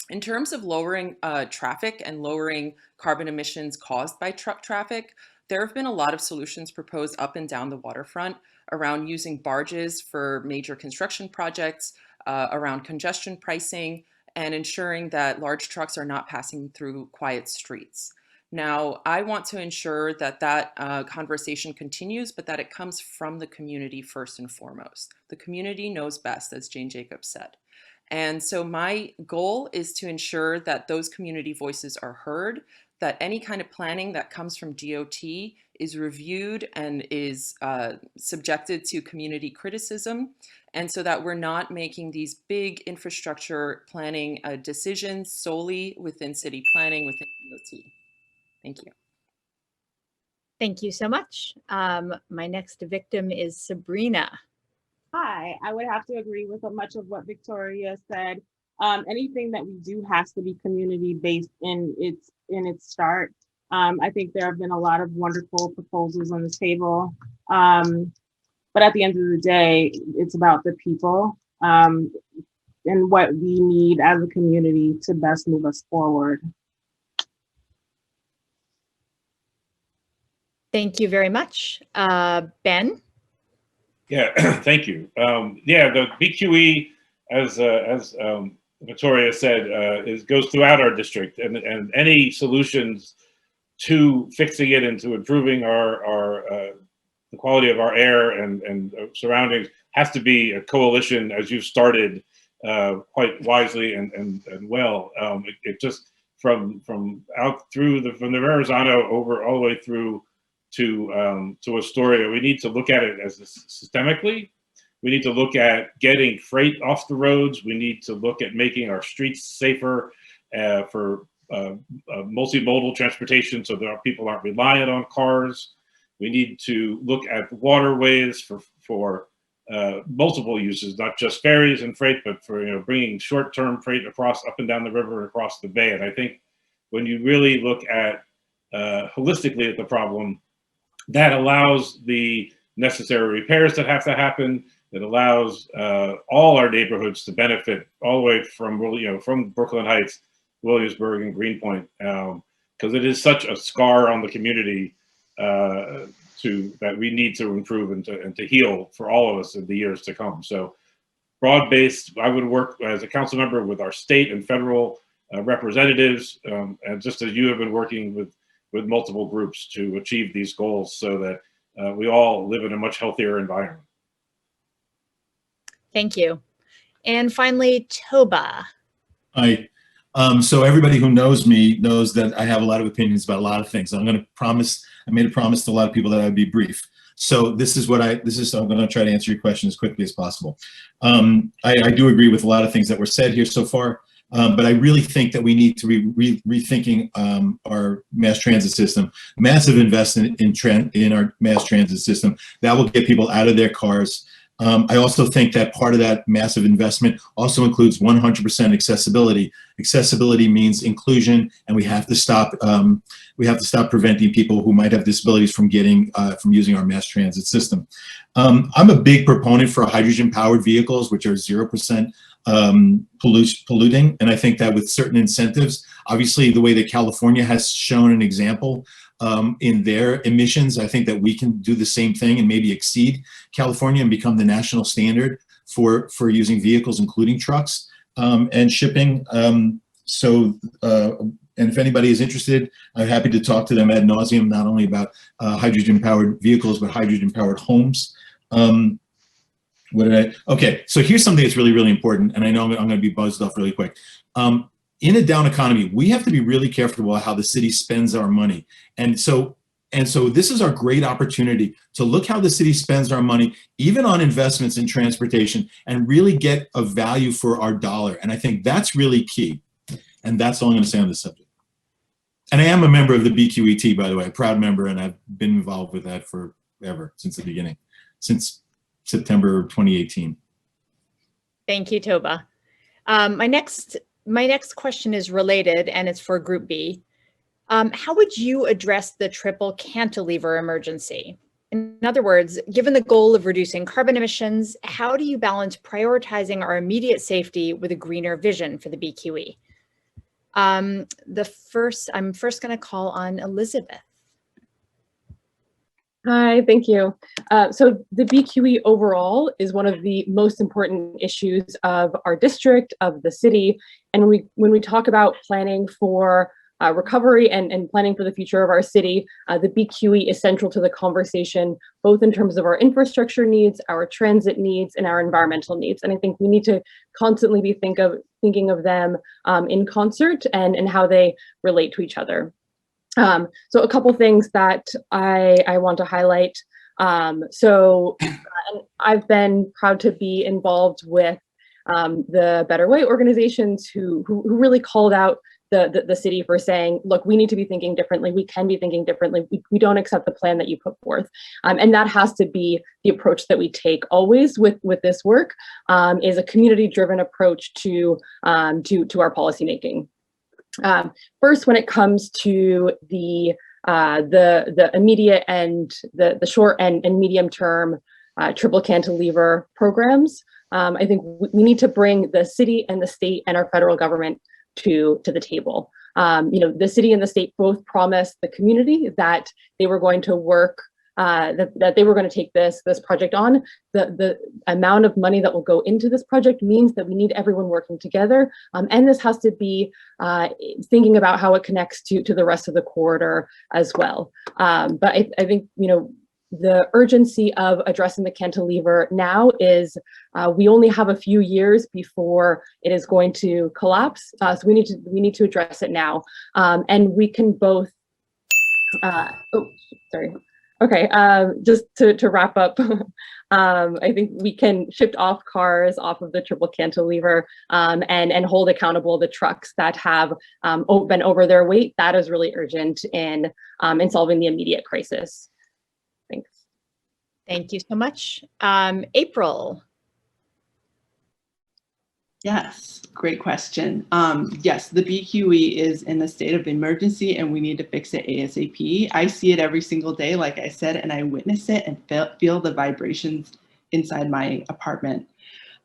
S5: In terms of lowering traffic and lowering carbon emissions caused by truck traffic, there have been a lot of solutions proposed up and down the waterfront around using barges for major construction projects, around congestion pricing, and ensuring that large trucks are not passing through quiet streets. Now, I want to ensure that that conversation continues, but that it comes from the community first and foremost. The community knows best, as Jane Jacobs said. And so my goal is to ensure that those community voices are heard, that any kind of planning that comes from DOT is reviewed and is subjected to community criticism, and so that we're not making these big infrastructure planning decisions solely within city planning, within DOT. Thank you.
S12: Thank you so much. My next victim is Sabrina.
S6: Hi, I would have to agree with much of what Victoria said. Anything that we do has to be community-based in its start. I think there have been a lot of wonderful proposals on the table. But at the end of the day, it's about the people and what we need as a community to best move us forward.
S12: Thank you very much. Ben?
S10: Yeah, thank you. Yeah, the BQE, as Victoria said, goes throughout our district, and any solutions to fixing it and to improving the quality of our air and surroundings has to be a coalition, as you've started quite wisely and well. It just from out through from the Verrazano over all the way through to Astoria, we need to look at it as systemically. We need to look at getting freight off the roads. We need to look at making our streets safer for multimodal transportation, so that our people aren't reliant on cars. We need to look at waterways for multiple uses, not just ferries and freight, but for bringing short-term freight up and down the river and across the bay. And I think when you really look at holistically at the problem, that allows the necessary repairs that have to happen. It allows all our neighborhoods to benefit all the way from from Brooklyn Heights, Williamsburg, and Greenpoint, because it is such a scar on the community that we need to improve and to heal for all of us in the years to come. So broad-based, I would work as a council member with our state and federal representatives, and just as you have been working with multiple groups to achieve these goals, so that we all live in a much healthier environment.
S12: Thank you. And finally, Toba.
S7: Hi. So everybody who knows me knows that I have a lot of opinions about a lot of things. I made a promise to a lot of people that I'd be brief. So I'm going to try to answer your question as quickly as possible. I do agree with a lot of things that were said here so far. But I really think that we need to be rethinking our mass transit system. Massive investment in our mass transit system that will get people out of their cars. I also think that part of that massive investment also includes 100% accessibility. Accessibility means inclusion, and we have to stop preventing people who might have disabilities from using our mass transit system. I'm a big proponent for hydrogen-powered vehicles, which are 0% polluting, and I think that with certain incentives, obviously the way that California has shown an example in their emissions, I think that we can do the same thing and maybe exceed California and become the national standard for using vehicles, including trucks and shipping. And if anybody is interested, I'm happy to talk to them ad nauseum, not only about hydrogen-powered vehicles, but hydrogen-powered homes. Okay, so here's something that's really, really important, and I know I'm going to be buzzed off really quick. In a down economy, we have to be really careful about how the city spends our money. And so this is our great opportunity to look how the city spends our money, even on investments in transportation, and really get a value for our dollar. And I think that's really key. And that's all I'm going to say on this subject. And I am a member of the BQET, by the way, a proud member, and I've been involved with that forever, since the beginning, since September 2018.
S12: Thank you, Toba. My next question is related, and it's for Group B. How would you address the triple cantilever emergency? In other words, given the goal of reducing carbon emissions, how do you balance prioritizing our immediate safety with a greener vision for the BQE? I'm first going to call on Elizabeth.
S4: Hi, thank you. So the BQE overall is one of the most important issues of our district, of the city. And when we talk about planning for recovery and planning for the future of our city, the BQE is central to the conversation, both in terms of our infrastructure needs, our transit needs, and our environmental needs. And I think we need to constantly be thinking of them in concert and how they relate to each other. So a couple things that I want to highlight. I've been proud to be involved with the Better Way organizations who really called out the city for saying, look, we need to be thinking differently. We can be thinking differently. We don't accept the plan that you put forth. And that has to be the approach that we take always with this work, is a community-driven approach to our policymaking. First, when it comes to the immediate and the short and medium term triple cantilever programs, I think we need to bring the city and the state and our federal government to the table. The city and the state both promised the community that they were going to work, that they were going to take this project on. The amount of money that will go into this project means that we need everyone working together. And this has to be thinking about how it connects to the rest of the corridor as well. But I think, the urgency of addressing the cantilever now is we only have a few years before it is going to collapse. So we need to address it now. And we can both, Okay, just to wrap up, I think we can shift off cars off of the triple cantilever and hold accountable the trucks that have been over their weight. That is really urgent in solving the immediate crisis. Thanks.
S12: Thank you so much. April.
S11: Yes, great question. Yes, the BQE is in a state of emergency and we need to fix it ASAP. I see it every single day, like I said, and I witness it and feel the vibrations inside my apartment.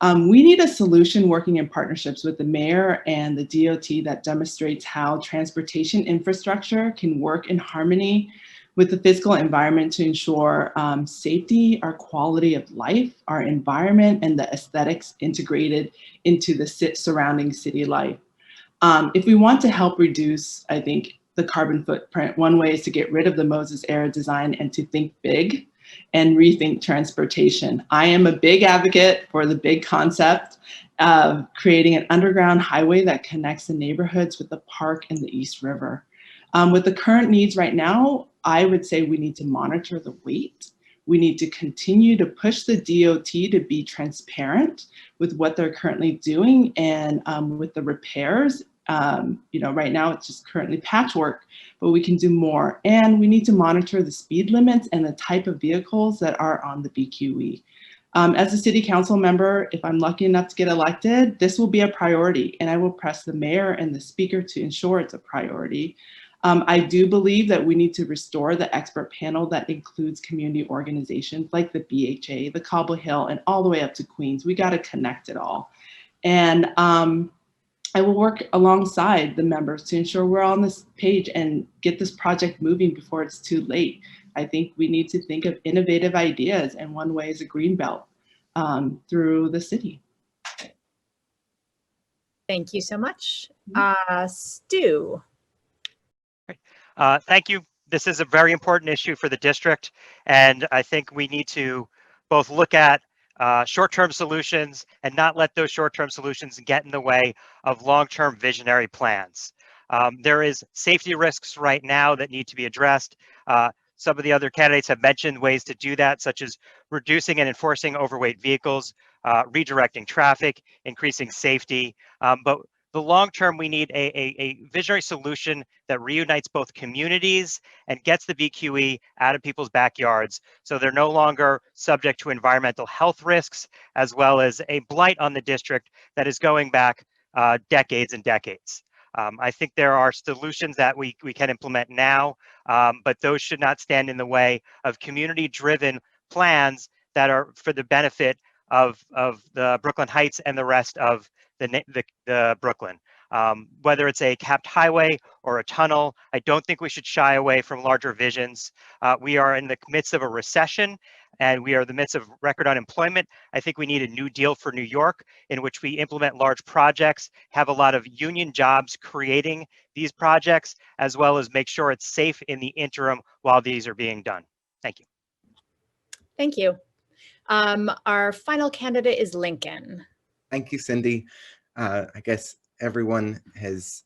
S11: We need a solution working in partnerships with the mayor and the DOT that demonstrates how transportation infrastructure can work in harmony with the physical environment to ensure safety, our quality of life, our environment, and the aesthetics integrated into the surrounding city life. If we want to help reduce, I think, the carbon footprint, one way is to get rid of the Moses era design and to think big and rethink transportation. I am a big advocate for the big concept of creating an underground highway that connects the neighborhoods with the park and the East River. With the current needs right now, I would say we need to monitor the weight. We need to continue to push the DOT to be transparent with what they're currently doing and with the repairs. Right now it's just currently patchwork, but we can do more. And we need to monitor the speed limits and the type of vehicles that are on the BQE. As a city council member, if I'm lucky enough to get elected, this will be a priority, and I will press the mayor and the speaker to ensure it's a priority. I do believe that we need to restore the expert panel that includes community organizations like the BHA, the Cobble Hill, and all the way up to Queens. We got to connect it all. And I will work alongside the members to ensure we're on this page and get this project moving before it's too late. I think we need to think of innovative ideas, and one way is a green belt through the city.
S12: Thank you so much. Stu.
S9: Thank you. This is a very important issue for the district, and I think we need to both look at short-term solutions and not let those short-term solutions get in the way of long-term visionary plans. There is safety risks right now that need to be addressed. Some of the other candidates have mentioned ways to do that, such as reducing and enforcing overweight vehicles, redirecting traffic, increasing safety. But the long term, we need a visionary solution that reunites both communities and gets the BQE out of people's backyards so they're no longer subject to environmental health risks, as well as a blight on the district that is going back decades and decades. I think there are solutions that we can implement now, but those should not stand in the way of community-driven plans that are for the benefit of the Brooklyn Heights and the rest of the Brooklyn. Whether it's a capped highway or a tunnel, I don't think we should shy away from larger visions. We are in the midst of a recession, and we are in the midst of record unemployment. I think we need a new deal for New York in which we implement large projects, have a lot of union jobs creating these projects, as well as make sure it's safe in the interim while these are being done. Thank you.
S12: Thank you. Our final candidate is Lincoln.
S8: Thank you, Cindy. I guess everyone has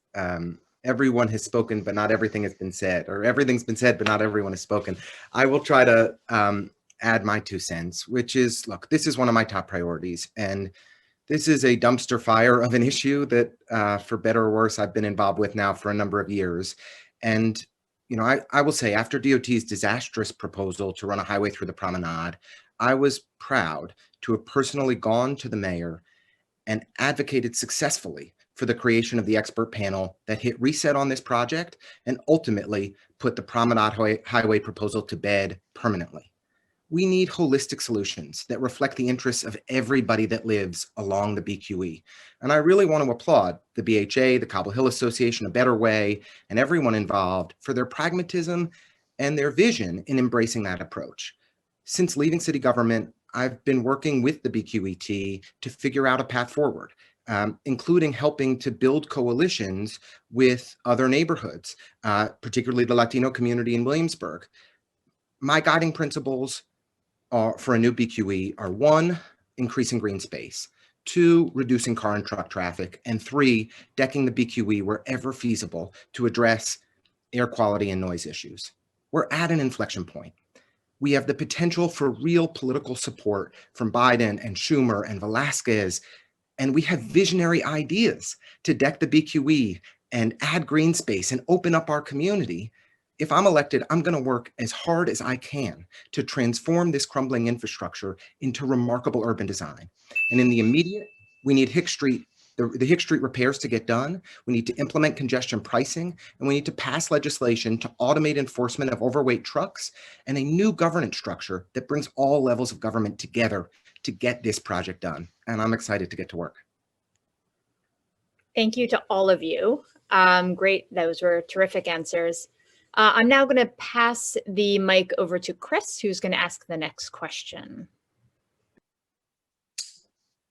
S8: spoken, but not everything has been said, or everything's been said, but not everyone has spoken. I will try to add my 2 cents, which is, look, this is one of my top priorities, and this is a dumpster fire of an issue that, for better or worse, I've been involved with now for a number of years. And, you know, I will say, after DOT's disastrous proposal to run a highway through the Promenade, I was proud to have personally gone to the mayor and advocated successfully for the creation of the expert panel that hit reset on this project and ultimately put the Promenade highway proposal to bed permanently. We need holistic solutions that reflect the interests of everybody that lives along the BQE. And I really want to applaud the BHA, the Cobble Hill Association, A Better Way, and everyone involved for their pragmatism and their vision in embracing that approach. Since leaving city government, I've been working with the BQET to figure out a path forward, including helping to build coalitions with other neighborhoods, particularly the Latino community in Williamsburg. My guiding principles for a new BQE are 1, increasing green space, 2, reducing car and truck traffic, and 3, decking the BQE wherever feasible to address air quality and noise issues. We're at an inflection point. We have the potential for real political support from Biden and Schumer and Velasquez, and we have visionary ideas to deck the BQE and add green space and open up our community. If I'm elected, I'm going to work as hard as I can to transform this crumbling infrastructure into remarkable urban design. And in the immediate, we need Hicks Street, the Hicks Street repairs to get done. We need to implement congestion pricing, and we need to pass legislation to automate enforcement of overweight trucks and a new governance structure that brings all levels of government together to get this project done. And I'm excited to get to work.
S12: Thank you to all of you. Great, those were terrific answers. I'm now going to pass the mic over to Chris, who's going to ask the next question.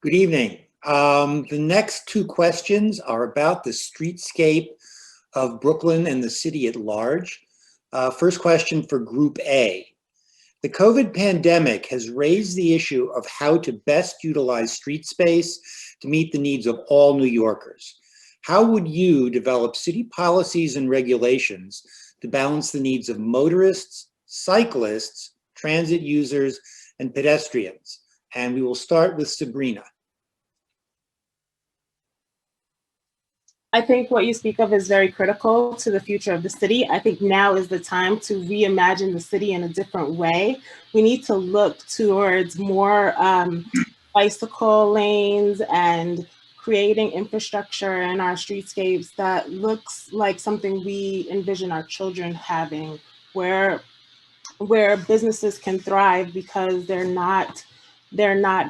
S13: Good evening. The next 2 questions are about the streetscape of Brooklyn and the city at large. First question for Group A. The COVID pandemic has raised the issue of how to best utilize street space to meet the needs of all New Yorkers. How would you develop city policies and regulations to balance the needs of motorists, cyclists, transit users, and pedestrians? And we will start with Sabrina.
S6: I think what you speak of is very critical to the future of the city. I think now is the time to reimagine the city in a different way. We need to look towards more bicycle lanes and creating infrastructure in our streetscapes that looks like something we envision our children having, where businesses can thrive because they're not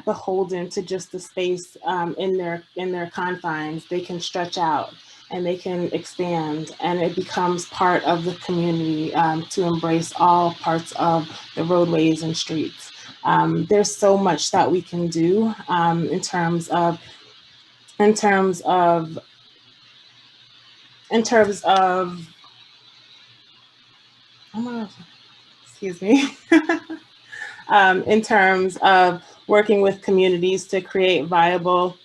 S6: beholden to just the space in their confines. They can stretch out and they can expand, and it becomes part of the community to embrace all parts of the roadways and streets. There's so much that we can do in terms of in terms of excuse me, in terms of working with communities to create viable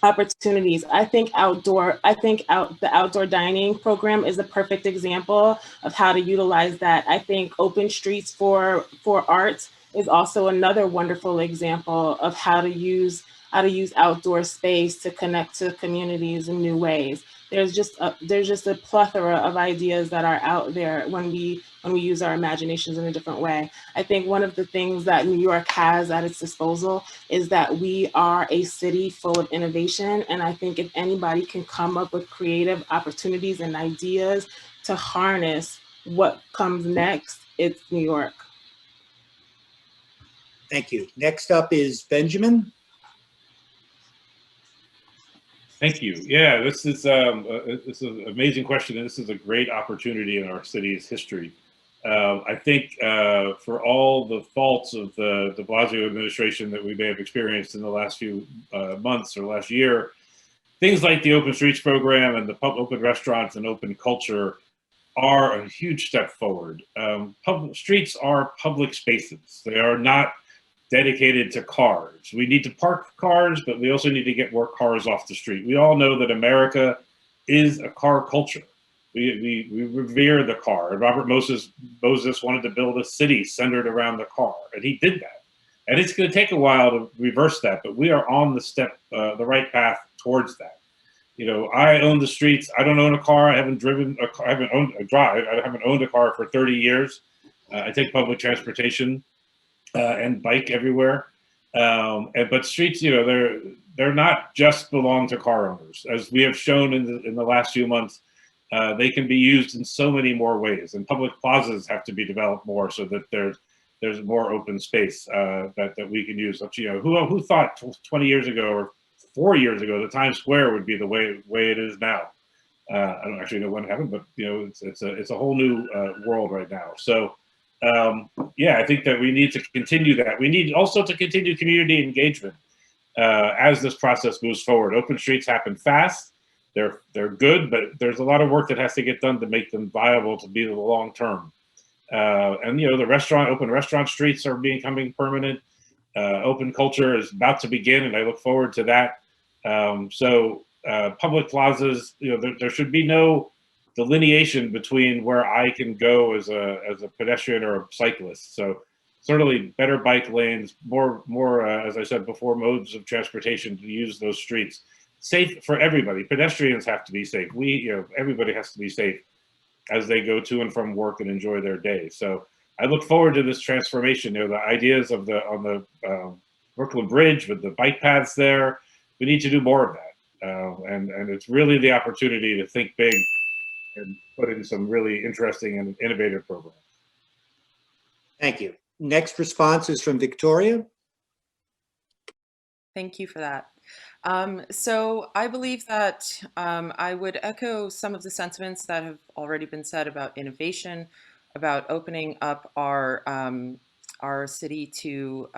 S6: opportunities. I think the outdoor dining program is a perfect example of how to utilize that. I think open streets for arts is also another wonderful example of how to use outdoor space to connect to communities in new ways. There's just a plethora of ideas that are out there when we use our imaginations in a different way. I think one of the things that New York has at its disposal is that we are a city full of innovation. And I think if anybody can come up with creative opportunities and ideas to harness what comes next, it's New York.
S13: Thank you. Next up is Benjamin.
S10: Thank you. Yeah, this is an amazing question, and this is a great opportunity in our city's history. I think for all the faults of the de Blasio administration that we may have experienced in the last few months or last year, things like the Open Streets program and the open restaurants and open culture are a huge step forward. Public streets are public spaces. They are not dedicated to cars. We need to park cars, but we also need to get more cars off the street. We all know that America is a car culture. We revere the car. Robert Moses wanted to build a city centered around the car, and he did that. And it's going to take a while to reverse that, but we are on the right path towards that. You know, I own the streets. I don't own a car. I haven't driven a car. I haven't owned a car for 30 years. I take public transportation and bike everywhere. But streets, you know, they're not just belong to car owners. As we have shown in the last few months, they can be used in so many more ways. And public plazas have to be developed more so that there's more open space that we can use. You know, who thought 20 years ago or 4 years ago that Times Square would be the way it is now? I don't actually know when it happened, but you know, it's a whole new world right now. So. Yeah, I think that we need to continue that. We need also to continue community engagement as this process moves forward. Open streets happen fast. They're good, but there's a lot of work that has to get done to make them viable to be the long term. And you know, the open restaurant streets are becoming permanent. Open culture is about to begin, and I look forward to that. Public plazas, you know, there should be no delineation between where I can go as a pedestrian or a cyclist. So certainly better bike lanes, more as I said before, modes of transportation to use those streets. Safe for everybody. Pedestrians have to be safe. Everybody has to be safe as they go to and from work and enjoy their day. So I look forward to this transformation. You know, the ideas on the Brooklyn Bridge with the bike paths there. We need to do more of that, and it's really the opportunity to think big and put in some really interesting and innovative programs.
S13: Thank you. Next response is from Victoria.
S5: Thank you for that. So I believe that I would echo some of the sentiments that have already been said about innovation, about opening up our city to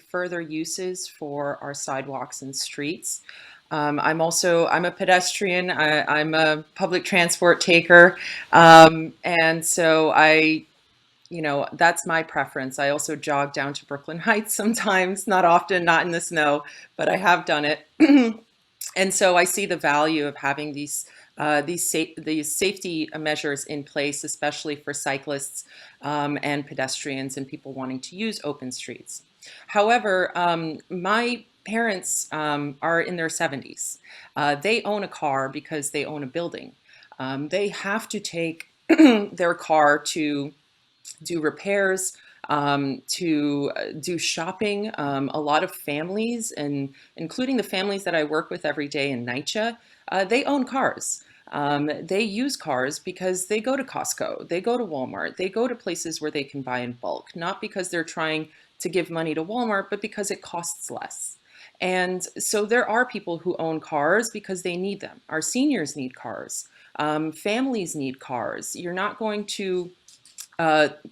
S5: further uses for our sidewalks and streets. I'm a pedestrian. I'm a public transport taker. And so that's my preference. I also jog down to Brooklyn Heights sometimes, not often, not in the snow, but I have done it. And so I see the value of having these safety measures in place, especially for cyclists and pedestrians and people wanting to use open streets. However, my parents are in their 70s. They own a car because they own a building. They have to take their car to do repairs, to do shopping. A lot of families, and including the families that I work with every day in NYCHA, they own cars. They use cars because they go to Costco, they go to Walmart, they go to places where they can buy in bulk, not because they're trying to give money to Walmart, but because it costs less. And so there are people who own cars because they need them. Our seniors need cars. Families need cars. You're not going to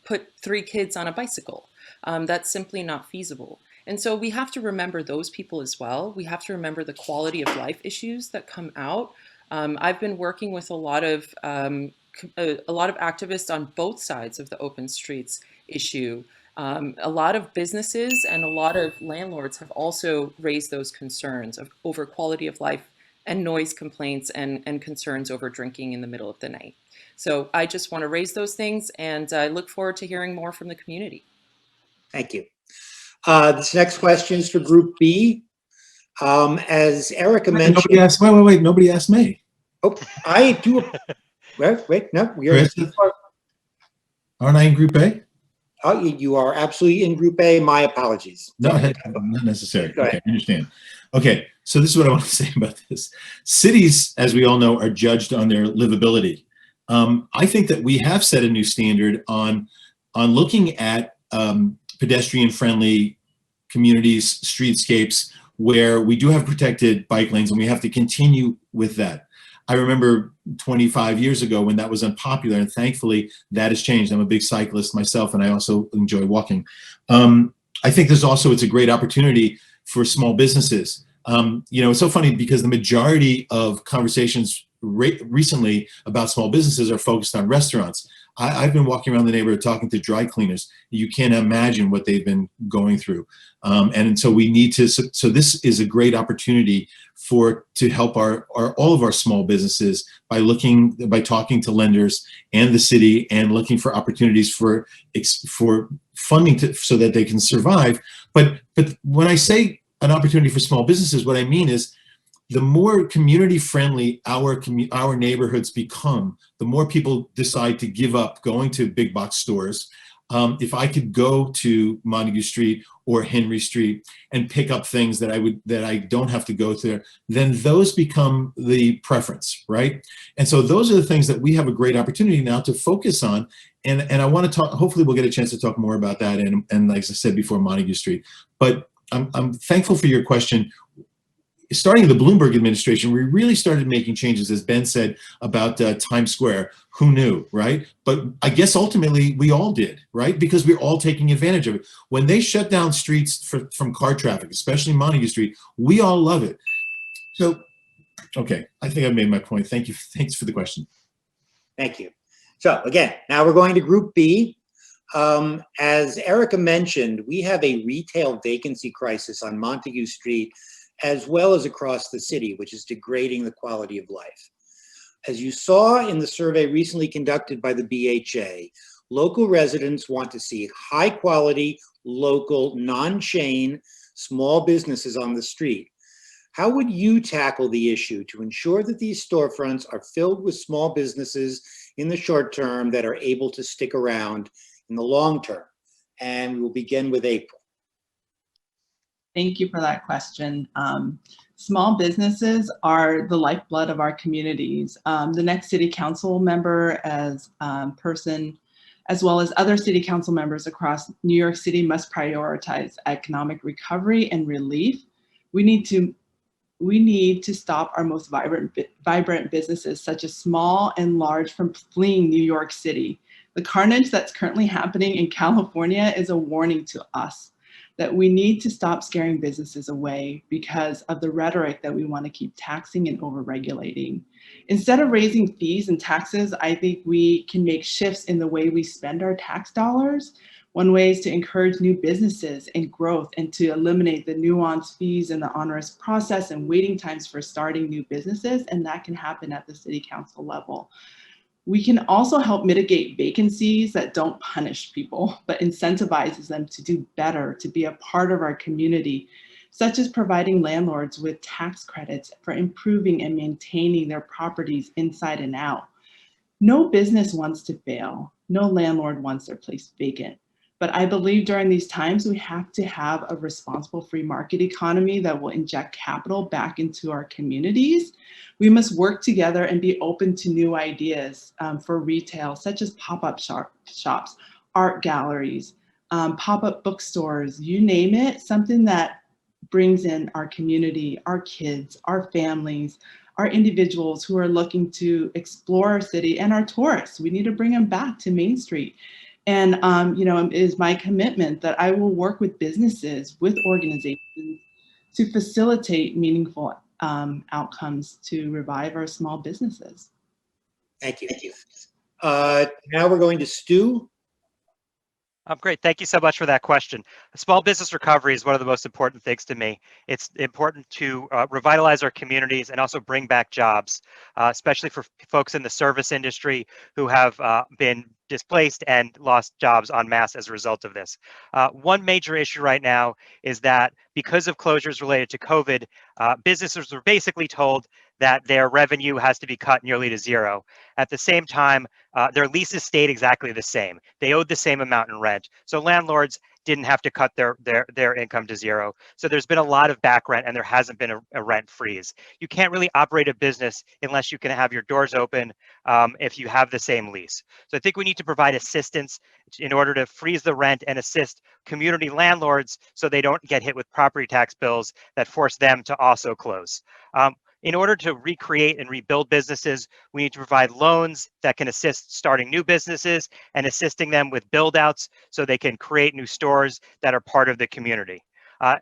S5: put 3 kids on a bicycle. That's simply not feasible. And so we have to remember those people as well. We have to remember the quality of life issues that come out. I've been working with a lot of activists on both sides of the open streets issue. A lot of businesses and a lot of landlords have also raised those concerns over quality of life and noise complaints and concerns over drinking in the middle of the night. So I just want to raise those things, and I look forward to hearing more from the community.
S13: Thank you. This next question is for Group B. As Erica mentioned,
S7: nobody asked. Wait. Nobody asked me.
S13: Oh, I do. Wait. No,
S7: Aren't I in Group A?
S13: Oh, you are absolutely in Group A. My apologies.
S7: No, not necessary. Okay, I understand. Okay, so this is what I want to say about this. Cities, as we all know, are judged on their livability. I think that we have set a new standard on looking at pedestrian-friendly communities, streetscapes, where we do have protected bike lanes, and we have to continue with that. I remember 25 years ago when that was unpopular, and thankfully that has changed. I'm a big cyclist myself, and I also enjoy walking. I think it's a great opportunity for small businesses. It's so funny because the majority of conversations recently about small businesses are focused on restaurants. I've been walking around the neighborhood talking to dry cleaners. You can't imagine what they've been going through. And so we need to, so this is a great opportunity to help all of our small businesses by talking to lenders and the city and looking for opportunities for funding so that they can survive. But when I say an opportunity for small businesses, what I mean is the more community friendly our neighborhoods become, the more people decide to give up going to big box stores. If I could go to Montague Street or Henry Street and pick up things that I don't have to go there, then those become the preference, right? And so those are the things that we have a great opportunity now to focus on. And I want to talk, hopefully we'll get a chance to talk more about that. And like I said before, Montague Street. But I'm thankful for your question. Starting the Bloomberg administration, we really started making changes, as Ben said, about Times Square. Who knew, right? But I guess ultimately we all did, right? Because we're all taking advantage of it. When they shut down streets from car traffic, especially Montague Street, we all love it. So, okay, I think I've made my point. Thank you. Thanks for the question.
S13: Thank you. So again, now we're going to Group B. As Erica mentioned, we have a retail vacancy crisis on Montague Street, as well as across the city, which is degrading the quality of life. As you saw in the survey recently conducted by the BHA, local residents want to see high quality, local, non-chain, small businesses on the street. How would you tackle the issue to ensure that these storefronts are filled with small businesses in the short term that are able to stick around in the long term? And we'll begin with April.
S11: Thank you for that question. Small businesses are the lifeblood of our communities. The next city council member as well as other city council members across New York City must prioritize economic recovery and relief. We need to stop our most vibrant businesses, such as small and large, from fleeing New York City. The carnage that's currently happening in California is a warning to us that we need to stop scaring businesses away because of the rhetoric that we want to keep taxing and over-regulating. Instead of raising fees and taxes, I think we can make shifts in the way we spend our tax dollars. One way is to encourage new businesses and growth and to eliminate the nuanced fees and the onerous process and waiting times for starting new businesses, and that can happen at the city council level. We can also help mitigate vacancies that don't punish people, but incentivizes them to do better, to be a part of our community, such as providing landlords with tax credits for improving and maintaining their properties inside and out. No business wants to fail. No landlord wants their place vacant. But I believe during these times, we have to have a responsible free market economy that will inject capital back into our communities. We must work together and be open to new ideas for retail, such as pop-up shops, art galleries, pop-up bookstores, you name it, something that brings in our community, our kids, our families, our individuals who are looking to explore our city, and our tourists. We need to bring them back to Main Street. And, it is my commitment that I will work with businesses, with organizations to facilitate meaningful outcomes to revive our small businesses.
S13: Thank you. Now we're going to Stu.
S9: Great. Thank you so much for that question. Small business recovery is one of the most important things to me. It's important to revitalize our communities and also bring back jobs, especially for folks in the service industry who have been displaced and lost jobs en masse as a result of this. One major issue right now is that because of closures related to COVID, businesses were basically told that their revenue has to be cut nearly to zero. At the same time, their leases stayed exactly the same. They owed the same amount in rent. So landlords didn't have to cut their income to zero. So there's been a lot of back rent and there hasn't been a rent freeze. You can't really operate a business unless you can have your doors open if you have the same lease. So I think we need to provide assistance in order to freeze the rent and assist community landlords so they don't get hit with property tax bills that force them to also close. In order to recreate and rebuild businesses, we need to provide loans that can assist starting new businesses and assisting them with build outs so they can create new stores that are part of the community.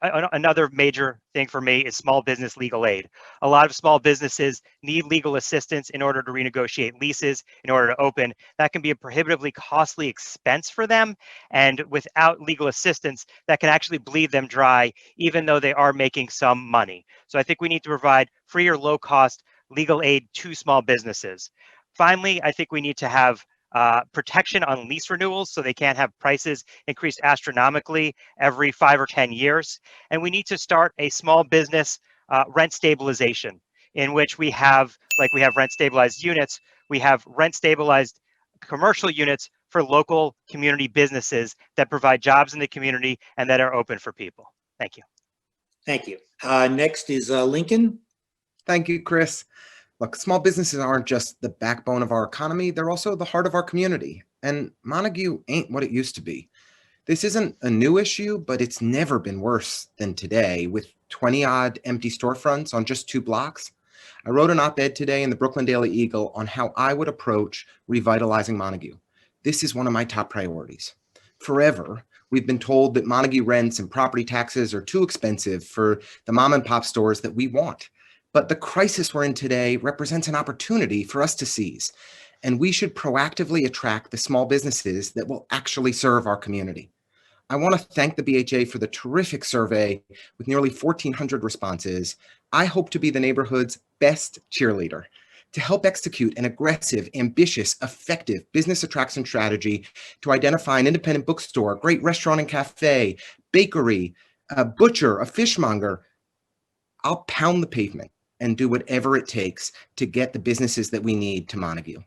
S9: Another major thing for me is small business legal aid. A lot of small businesses need legal assistance in order to renegotiate leases, in order to open. That can be a prohibitively costly expense for them. And without legal assistance, that can actually bleed them dry, even though they are making some money. So I think we need to provide free or low cost legal aid to small businesses. Finally, I think we need to have protection on lease renewals so they can't have prices increase astronomically every 5 or 10 years. And we need to start a small business rent stabilization in which we have rent stabilized units, we have rent stabilized commercial units for local community businesses that provide jobs in the community and that are open for people. Thank you.
S13: Thank you. Next is Lincoln.
S8: Thank you, Chris. Look, small businesses aren't just the backbone of our economy, they're also the heart of our community. And Montague ain't what it used to be. This isn't a new issue, but it's never been worse than today, with 20-odd empty storefronts on just 2 blocks. I wrote an op-ed today in the Brooklyn Daily Eagle on how I would approach revitalizing Montague. This is one of my top priorities. Forever, we've been told that Montague rents and property taxes are too expensive for the mom and pop stores that we want. But the crisis we're in today represents an opportunity for us to seize, and we should proactively attract the small businesses that will actually serve our community. I want to thank the BHA for the terrific survey with nearly 1,400 responses. I hope to be the neighborhood's best cheerleader to help execute an aggressive, ambitious, effective business attraction strategy to identify an independent bookstore, a great restaurant and cafe, bakery, a butcher, a fishmonger. I'll pound the pavement and do whatever it takes to get the businesses that we need to Montague.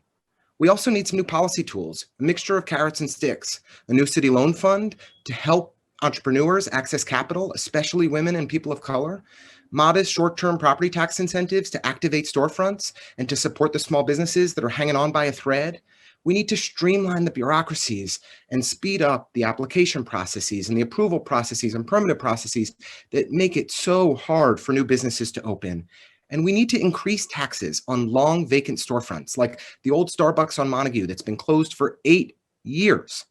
S8: We also need some new policy tools, a mixture of carrots and sticks, a new city loan fund to help entrepreneurs access capital, especially women and people of color, modest short-term property tax incentives to activate storefronts and to support the small businesses that are hanging on by a thread. We need to streamline the bureaucracies and speed up the application processes and the approval processes and permit processes that make it so hard for new businesses to open. And we need to increase taxes on long vacant storefronts, like the old Starbucks on Montague that's been closed for 8 years,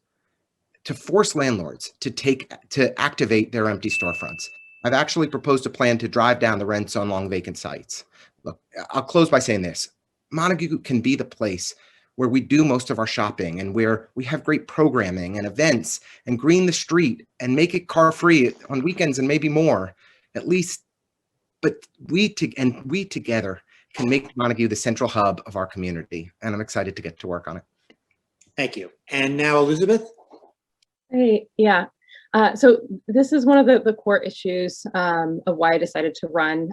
S8: to force landlords to activate their empty storefronts. I've actually proposed a plan to drive down the rents on long vacant sites. Look, I'll close by saying this. Montague can be the place where we do most of our shopping and where we have great programming and events and green the street and make it car free on weekends and maybe more, at least. But we together can make Montague the central hub of our community. And I'm excited to get to work on it.
S13: Thank you. And now Elizabeth.
S4: Hey, yeah. So this is one of the core issues of why I decided to run.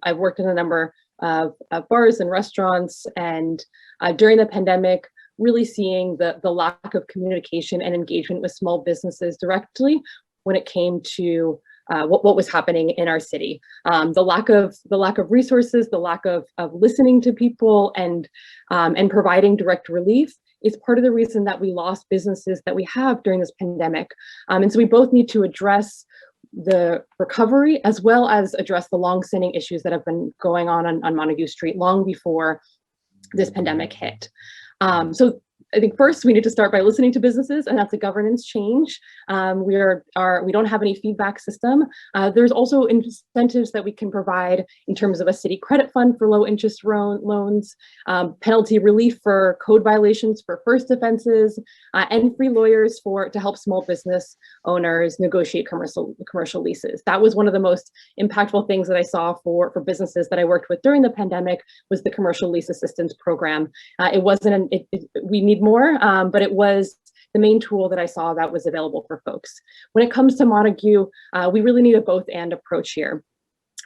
S4: I've worked in a number of bars and restaurants, and during the pandemic, really seeing the lack of communication and engagement with small businesses directly when it came to what was happening in our city. The lack of resources, the lack of listening to people and providing direct relief is part of the reason that we lost businesses that we have during this pandemic. And so we both need to address the recovery as well as address the long-standing issues that have been going on Montague Street long before this pandemic hit. So I think first we need to start by listening to businesses, and that's a governance change. We don't have any feedback system. There's also incentives that we can provide in terms of a city credit fund for low interest loans, penalty relief for code violations for first offenses, and free lawyers to help small business owners negotiate commercial leases. That was one of the most impactful things that I saw for businesses that I worked with during the pandemic, was the commercial lease assistance program. It wasn't we need more, but it was the main tool that I saw that was available for folks. When it comes to Montague, we really need a both and approach here.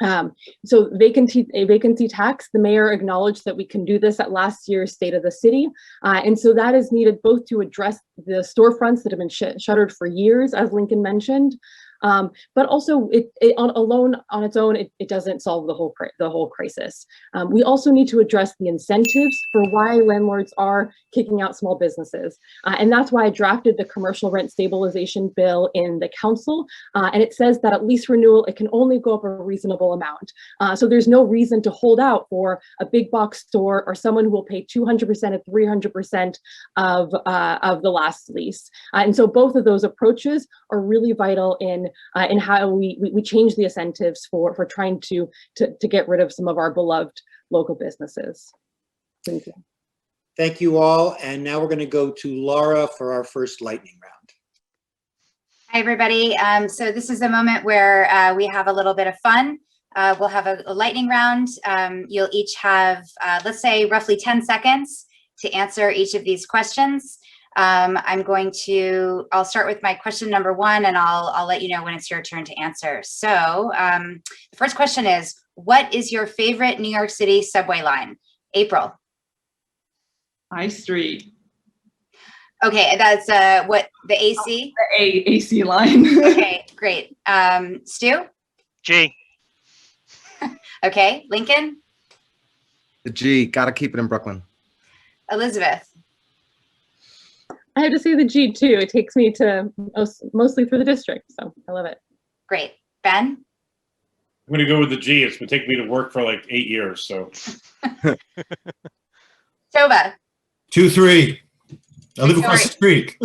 S4: So vacancy tax, the mayor acknowledged that we can do this at last year's State of the City. And so that is needed both to address the storefronts that have been shuttered for years, as Lincoln mentioned, but also on its own, it doesn't solve the whole crisis. We also need to address the incentives for why landlords are kicking out small businesses. And that's why I drafted the commercial rent stabilization bill in the council. And it says that at lease renewal, it can only go up a reasonable amount. So there's no reason to hold out for a big box store or someone who will pay 200% or 300% of the last lease. And so both of those approaches are really vital in how we change the incentives for trying to get rid of some of our beloved local businesses. Thank you.
S13: Thank you all. And now we're going to go to Laura for our first lightning round.
S2: Hi, everybody. So this is a moment where we have a little bit of fun. We'll have a lightning round. You'll each have, let's say, roughly 10 seconds to answer each of these questions. I'll start with my question number one, and I'll let you know when it's your turn to answer. So the first question is, what is your favorite New York City subway line? April.
S11: High Street.
S2: Okay, that's what, the AC?
S11: The AC line.
S2: Okay, great. Stu?
S9: G.
S2: Okay, Lincoln?
S8: The G, gotta keep it in Brooklyn.
S2: Elizabeth?
S4: I have to say the G too. It takes me to mostly through the district, so I love it.
S2: Great. Ben?
S10: I'm going to go with the G. It's been taking me to work for like 8 years, so.
S2: Tova?
S7: 2-3. I live across the street.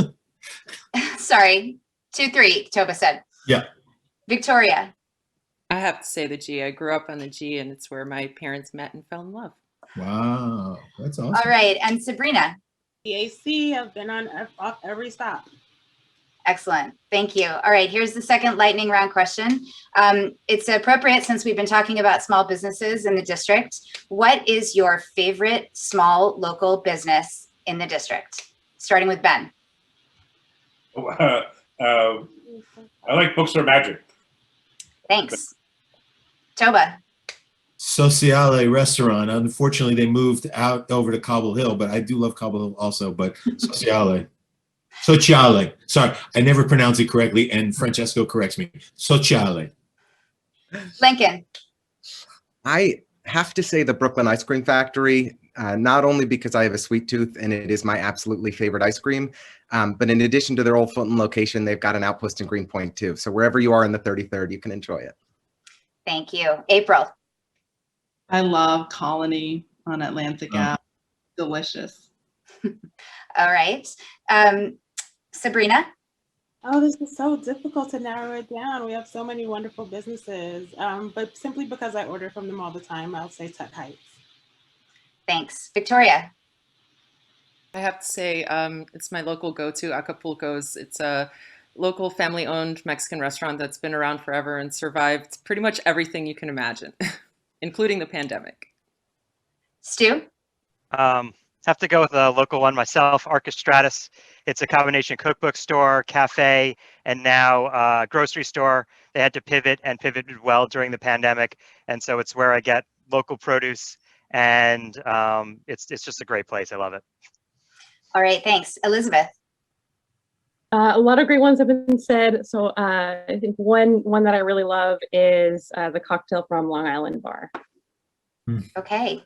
S2: Sorry, 2-3, Tova said.
S7: Yeah.
S2: Victoria?
S5: I have to say the G. I grew up on the G, and it's where my parents met and fell in love.
S7: Wow, that's awesome.
S2: All right, and Sabrina?
S6: The AC, I've been on off every stop.
S2: Excellent. Thank you. All right, here's the second lightning round question. It's appropriate since we've been talking about small businesses in the district. What is your favorite small local business in the district? Starting with Ben.
S10: I like Bookstore Magic.
S2: Thanks. Toba.
S7: Sociale restaurant. Unfortunately, they moved out over to Cobble Hill, but I do love Cobble Hill also, but Sociale. Sociale. Sorry, I never pronounce it correctly, and Francesco corrects me. Sociale.
S2: Lincoln.
S8: I have to say the Brooklyn Ice Cream Factory, not only because I have a sweet tooth and it is my absolutely favorite ice cream, but in addition to their Old Fulton location, they've got an outpost in Greenpoint too. So wherever you are in the 33rd, you can enjoy it.
S2: Thank you. April.
S11: I love Colony on Atlantic Ave. Delicious.
S2: All right. Sabrina.
S6: Oh, this is so difficult to narrow it down. We have so many wonderful businesses, but simply because I order from them all the time, I'll say Tech Heights.
S2: Thanks. Victoria.
S5: I have to say it's my local go-to, Acapulco's. It's a local family-owned Mexican restaurant that's been around forever and survived pretty much everything you can imagine, including the pandemic.
S2: Stu?
S9: Have to go with a local one myself, Archistratus. It's a combination cookbook store, cafe, and now grocery store. They had to pivot and pivoted well during the pandemic. And so it's where I get local produce, and it's just a great place. I love it.
S2: All right, thanks. Elizabeth.
S4: A lot of great ones have been said. So I think one that I really love is the Cocktail from Long Island Bar.
S2: Okay.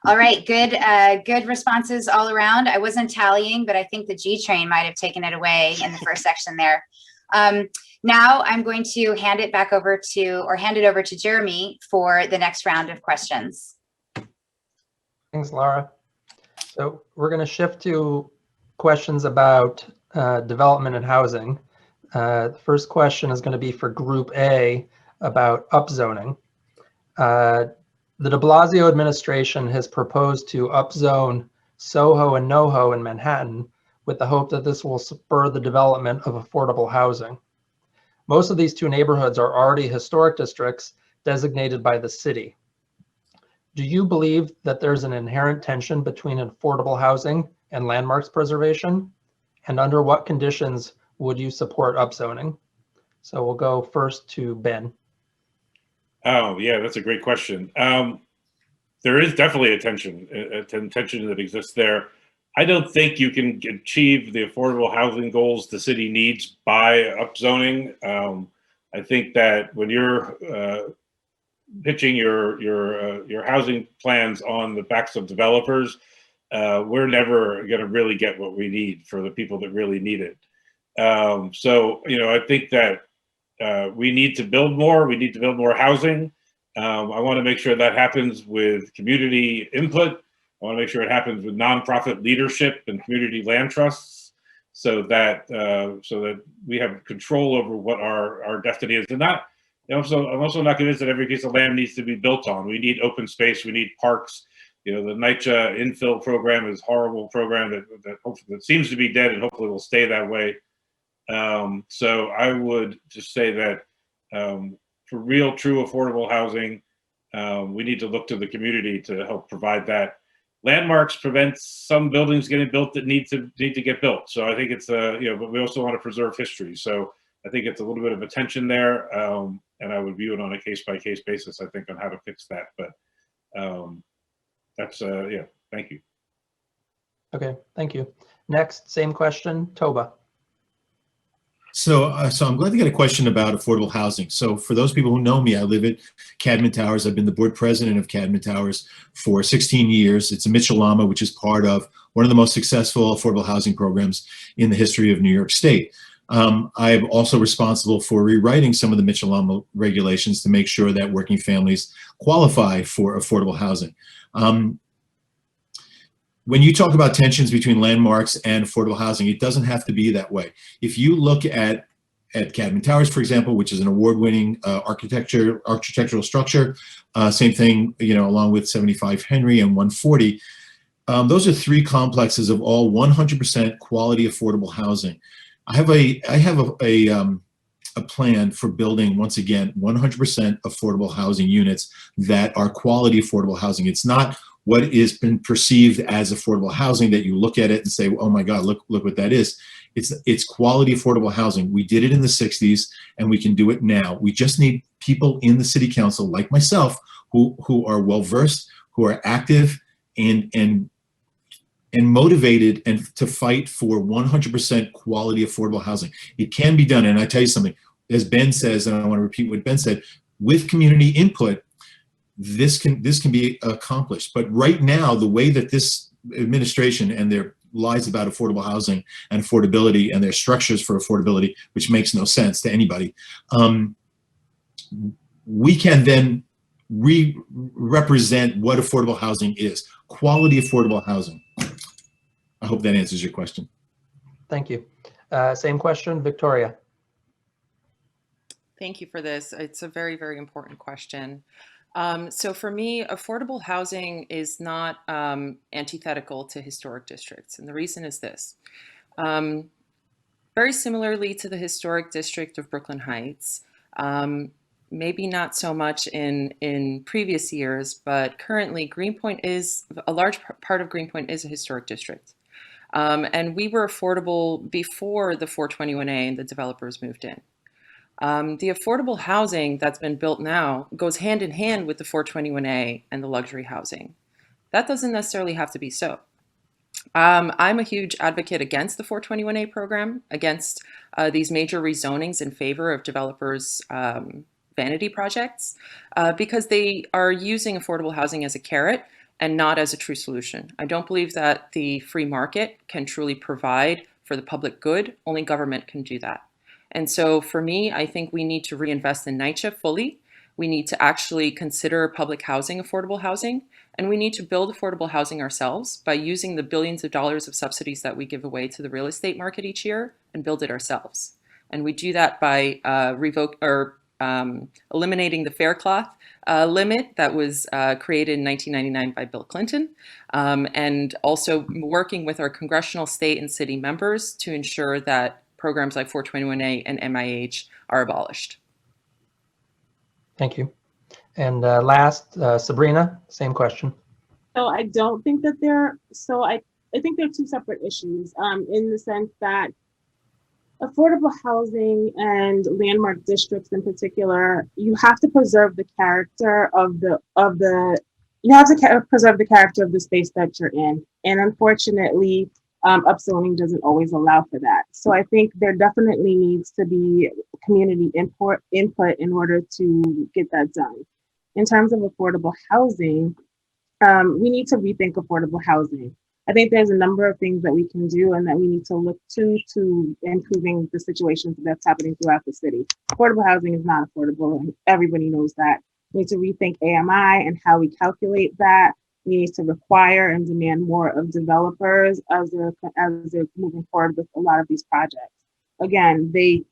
S2: All right, good responses all around. I wasn't tallying, but I think the G train might have taken it away in the first section there. Now I'm going to hand it over to Jeremy for the next round of questions.
S14: Thanks, Laura. So we're going to shift to questions about development and housing. The first question is going to be for Group A about upzoning. The de Blasio administration has proposed to upzone Soho and NoHo in Manhattan with the hope that this will spur the development of affordable housing. Most of these two neighborhoods are already historic districts designated by the city. Do you believe that there's an inherent tension between affordable housing and landmarks preservation? And under what conditions would you support upzoning? So we'll go first to Ben.
S10: Oh, yeah, that's a great question. There is definitely a tension that exists there. I don't think you can achieve the affordable housing goals the city needs by upzoning. I think that when you're pitching your housing plans on the backs of developers, we're never going to really get what we need for the people that really need it. So, I think that we need to build more. We need to build more housing. I want to make sure that happens with community input. I want to make sure it happens with nonprofit leadership and community land trusts, so that we have control over what our destiny is. And not, I'm also not convinced that every piece of land needs to be built on. We need open space. We need parks. The NYCHA infill program is a horrible program that seems to be dead, and hopefully will stay that way. So I would just say that for real, true affordable housing, we need to look to the community to help provide that. Landmarks prevents some buildings getting built that need to get built. So I think it's but we also want to preserve history. So I think it's a little bit of a tension there, and I would view it on a case-by-case basis, I think, on how to fix that. But that's thank you.
S14: Okay, thank you. Next, same question, Toba.
S7: So I'm glad to get a question about affordable housing. So for those people who know me, I live at Cadman Towers. I've been the board president of Cadman Towers for 16 years. It's a Mitchell-Lama, which is part of one of the most successful affordable housing programs in the history of New York State. I'm also responsible for rewriting some of the Mitchell-Lama regulations to make sure that working families qualify for affordable housing. When you talk about tensions between landmarks and affordable housing, it doesn't have to be that way. If you look at Cadman Towers, for example, which is an award-winning architectural structure, same thing, along with 75 Henry and 140, those are three complexes of all 100% quality affordable housing. I have a plan for building, once again, 100% affordable housing units that are quality affordable housing. It's not what has been perceived as affordable housing that you look at it and say, oh my God, look what that is. It's quality affordable housing. We did it in the 60s and we can do it now. We just need people in the city council like myself who are well-versed, who are active and motivated and to fight for 100% quality affordable housing. It can be done. And I tell you something, as Ben says, and I want to repeat what Ben said, with community input, this can be accomplished. But right now, the way that this administration and their lies about affordable housing and affordability and their structures for affordability, which makes no sense to anybody, we can then represent what affordable housing is. Quality affordable housing. I hope that answers your question.
S14: Thank you. Same question, Victoria.
S5: Thank you for this. It's a very, very important question. So for me, affordable housing is not antithetical to historic districts. And the reason is this. Very similarly to the historic district of Brooklyn Heights, maybe not so much in previous years, but currently Greenpoint is, a large part of Greenpoint is a historic district. And we were affordable before the 421A and the developers moved in. The affordable housing that's been built now goes hand in hand with the 421A and the luxury housing. That doesn't necessarily have to be so. I'm a huge advocate against the 421A program, against these major rezonings in favor of developers' vanity projects, because they are using affordable housing as a carrot and not as a true solution. I don't believe that the free market can truly provide for the public good. Only government can do that. And so for me, I think we need to reinvest in NYCHA fully We need to actually consider public housing affordable housing, and we need to build affordable housing ourselves by using the billions of dollars of subsidies that we give away to the real estate market each year and build it ourselves. And we do that by eliminating the fair cloth limit that was created in 1999 by Bill Clinton, and also working with our congressional, state, and city members to ensure that programs like 421A and MIH are abolished.
S14: Thank you. And last, Sabrina, same question.
S6: So I don't think that I think they're two separate issues in the sense that affordable housing and landmark districts in particular, you have to preserve the character of preserve the character of the space that you're in. And unfortunately, upzoning doesn't always allow for that. So I think there definitely needs to be community input in order to get that done. In terms of affordable housing, we need to rethink affordable housing. I think there's a number of things that we can do and that we need to look to improving the situations that's happening throughout the city. Affordable housing is not affordable, and everybody knows that. We need to rethink AMI and how we calculate that. We need to require and demand more of developers as they're moving forward with a lot of these projects. Again, they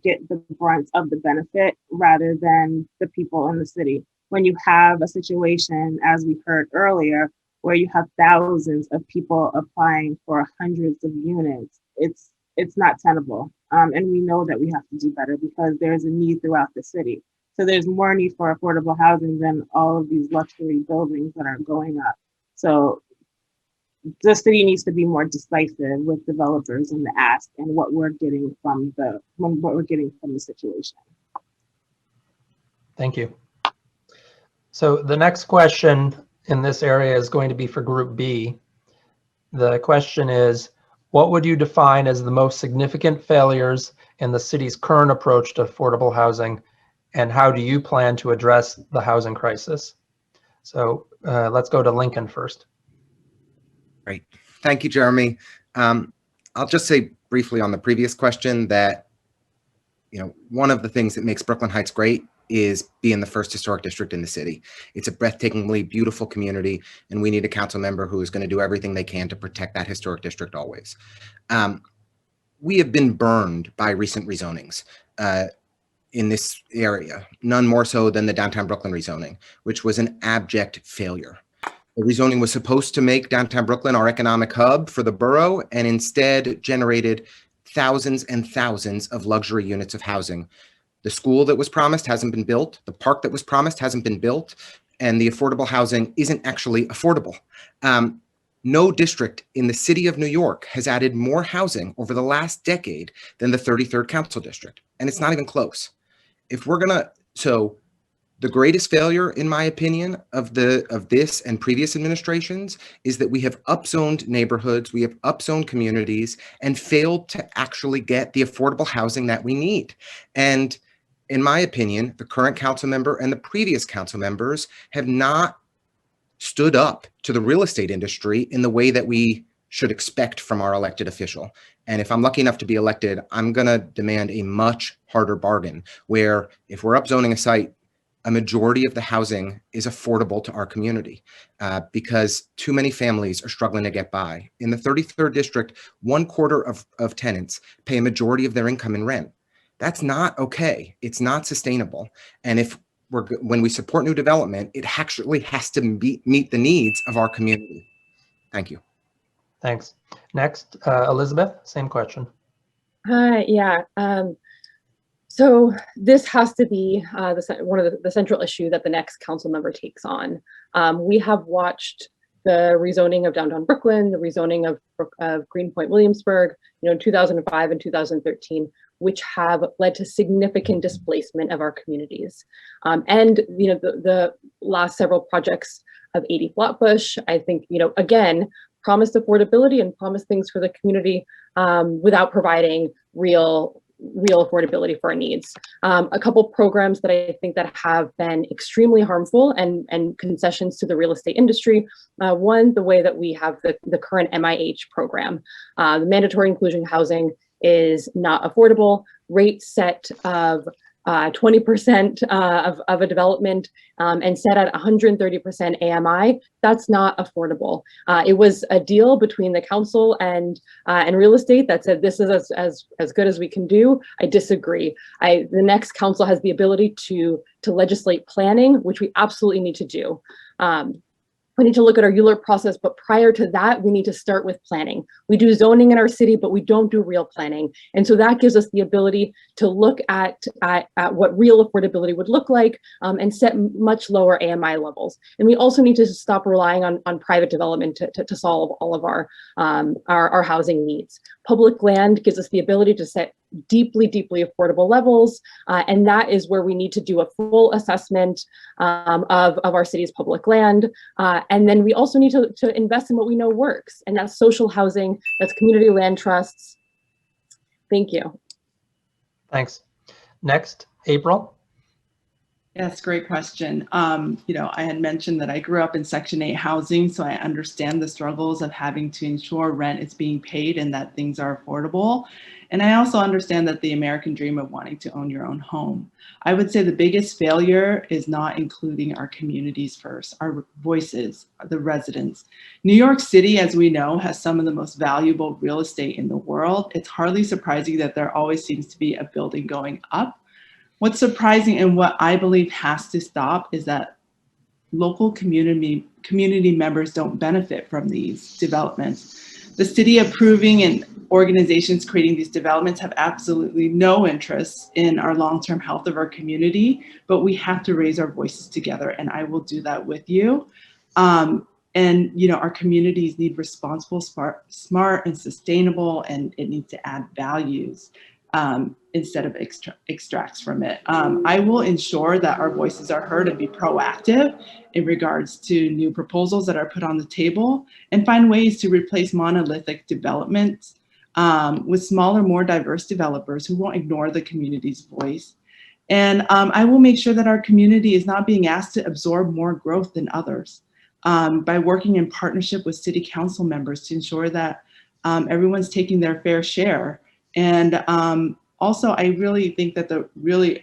S6: get the brunt of the benefit rather than the people in the city. When you have a situation, as we heard earlier, where you have thousands of people applying for hundreds of units, it's not tenable. And we know that we have to do better because there's a need throughout the city. So there's more need for affordable housing than all of these luxury buildings that are going up. So the city needs to be more decisive with developers in the ask and what we're getting from the situation.
S14: Thank you. So the next question in this area is going to be for Group B. The question is, what would you define as the most significant failures in the city's current approach to affordable housing, and how do you plan to address the housing crisis? So let's go to Lincoln first.
S8: Great. Thank you, Jeremy. I'll just say briefly on the previous question that, one of the things that makes Brooklyn Heights great is being the first historic district in the city. It's a breathtakingly beautiful community, and we need a council member who is going to do everything they can to protect that historic district always. We have been burned by recent rezonings in this area, none more so than the downtown Brooklyn rezoning, which was an abject failure. The rezoning was supposed to make downtown Brooklyn our economic hub for the borough, and instead generated thousands and thousands of luxury units of housing. The school that was promised hasn't been built. The park that was promised hasn't been built. And the affordable housing isn't actually affordable. No district in the city of New York has added more housing over the last decade than the 33rd Council District. And it's not even close. So the greatest failure, in my opinion, of this and previous administrations is that we have upzoned neighborhoods, we have upzoned communities, and failed to actually get the affordable housing that we need. And in my opinion, the current council member and the previous council members have not stood up to the real estate industry in the way that we should expect from our elected official. And if I'm lucky enough to be elected, I'm going to demand a much harder bargain where if we're upzoning a site, a majority of the housing is affordable to our community because too many families are struggling to get by. In the 33rd district, 1/4 of tenants pay a majority of their income in rent. That's not okay. It's not sustainable. And when we support new development, it actually has to meet the needs of our community. Thank you.
S14: Thanks. Next, Elizabeth, same question.
S4: Hi, yeah. So this has to be one of the central issue that the next council member takes on. We have watched the rezoning of downtown Brooklyn, the rezoning of Greenpoint Williamsburg, in 2005 and 2013, which have led to significant displacement of our communities. And the last several projects of 80 Flatbush, I think, again, promised affordability and promised things for the community without providing real affordability for our needs. A couple programs that I think that have been extremely harmful and concessions to the real estate industry. One, the way that we have the current MIH program. The mandatory inclusion housing is not affordable. Rate set of 20% of a development and set at 130% AMI, that's not affordable. It was a deal between the council and real estate that said this is as good as we can do. I disagree. The next council has the ability to legislate planning, which we absolutely need to do. We need to look at our ULURP process, but prior to that, we need to start with planning. We do zoning in our city, but we don't do real planning. And so that gives us the ability to look at what real affordability would look like and set much lower AMI levels. And we also need to stop relying on private development to solve all of our housing needs. Public land gives us the ability to set deeply affordable levels. And that is where we need to do a full assessment of our city's public land. And then we also need to invest in what we know works. And that's social housing, that's community land trusts. Thank you.
S14: Thanks. Next, April.
S11: Yes, great question. I had mentioned that I grew up in Section 8 housing, so I understand the struggles of having to ensure rent is being paid and that things are affordable. And I also understand that the American dream of wanting to own your own home. I would say the biggest failure is not including our communities first, our voices, the residents. New York City, as we know, has some of the most valuable real estate in the world. It's hardly surprising that there always seems to be a building going up. What's surprising and what I believe has to stop is that local community members don't benefit from these developments. The city approving and organizations creating these developments have absolutely no interest in our long-term health of our community, but we have to raise our voices together, and I will do that with you. Our communities need responsible, smart and sustainable, and it needs to add values instead of extracts from it. I will ensure that our voices are heard and be proactive in regards to new proposals that are put on the table and find ways to replace monolithic development with smaller, more diverse developers who won't ignore the community's voice. And I will make sure that our community is not being asked to absorb more growth than others by working in partnership with city council members to ensure that everyone's taking their fair share. And also, I really think that the real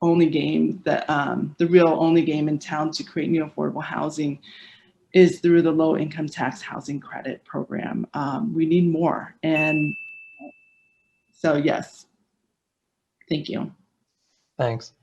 S11: only game in town to create new affordable housing is through the low income tax housing credit program. We need more. And so, yes, thank you.
S14: Thanks.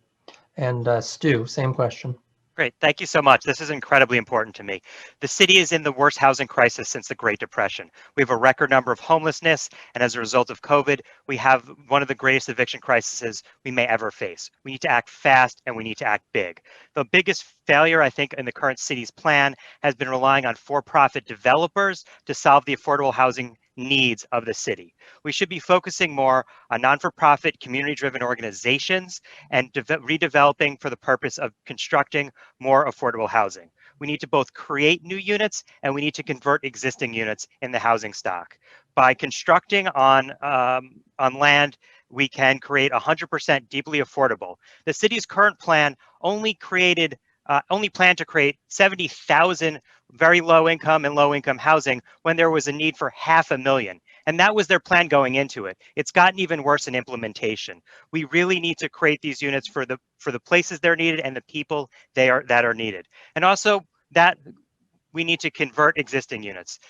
S14: And Stu, same question.
S9: Great. Thank you so much. This is incredibly important to me. The city is in the worst housing crisis since the Great Depression. We have a record number of homelessness, and as a result of COVID, we have one of the greatest eviction crises we may ever face. We need to act fast, and we need to act big. The biggest failure, I think, in the current city's plan has been relying on for-profit developers to solve the affordable housing needs of the city. We should be focusing more on non-for-profit, community-driven organizations and redeveloping for the purpose of constructing more affordable housing. We need to both create new units and we need to convert existing units in the housing stock. By constructing on land, we can create 100% deeply affordable. The city's current plan only planned to create 70,000 very low income and low income housing when there was a need for 500,000. And that was their plan going into it. It's gotten even worse in implementation. We really need to create these units for the places they're needed and the people that are needed. And also that we need to convert existing units.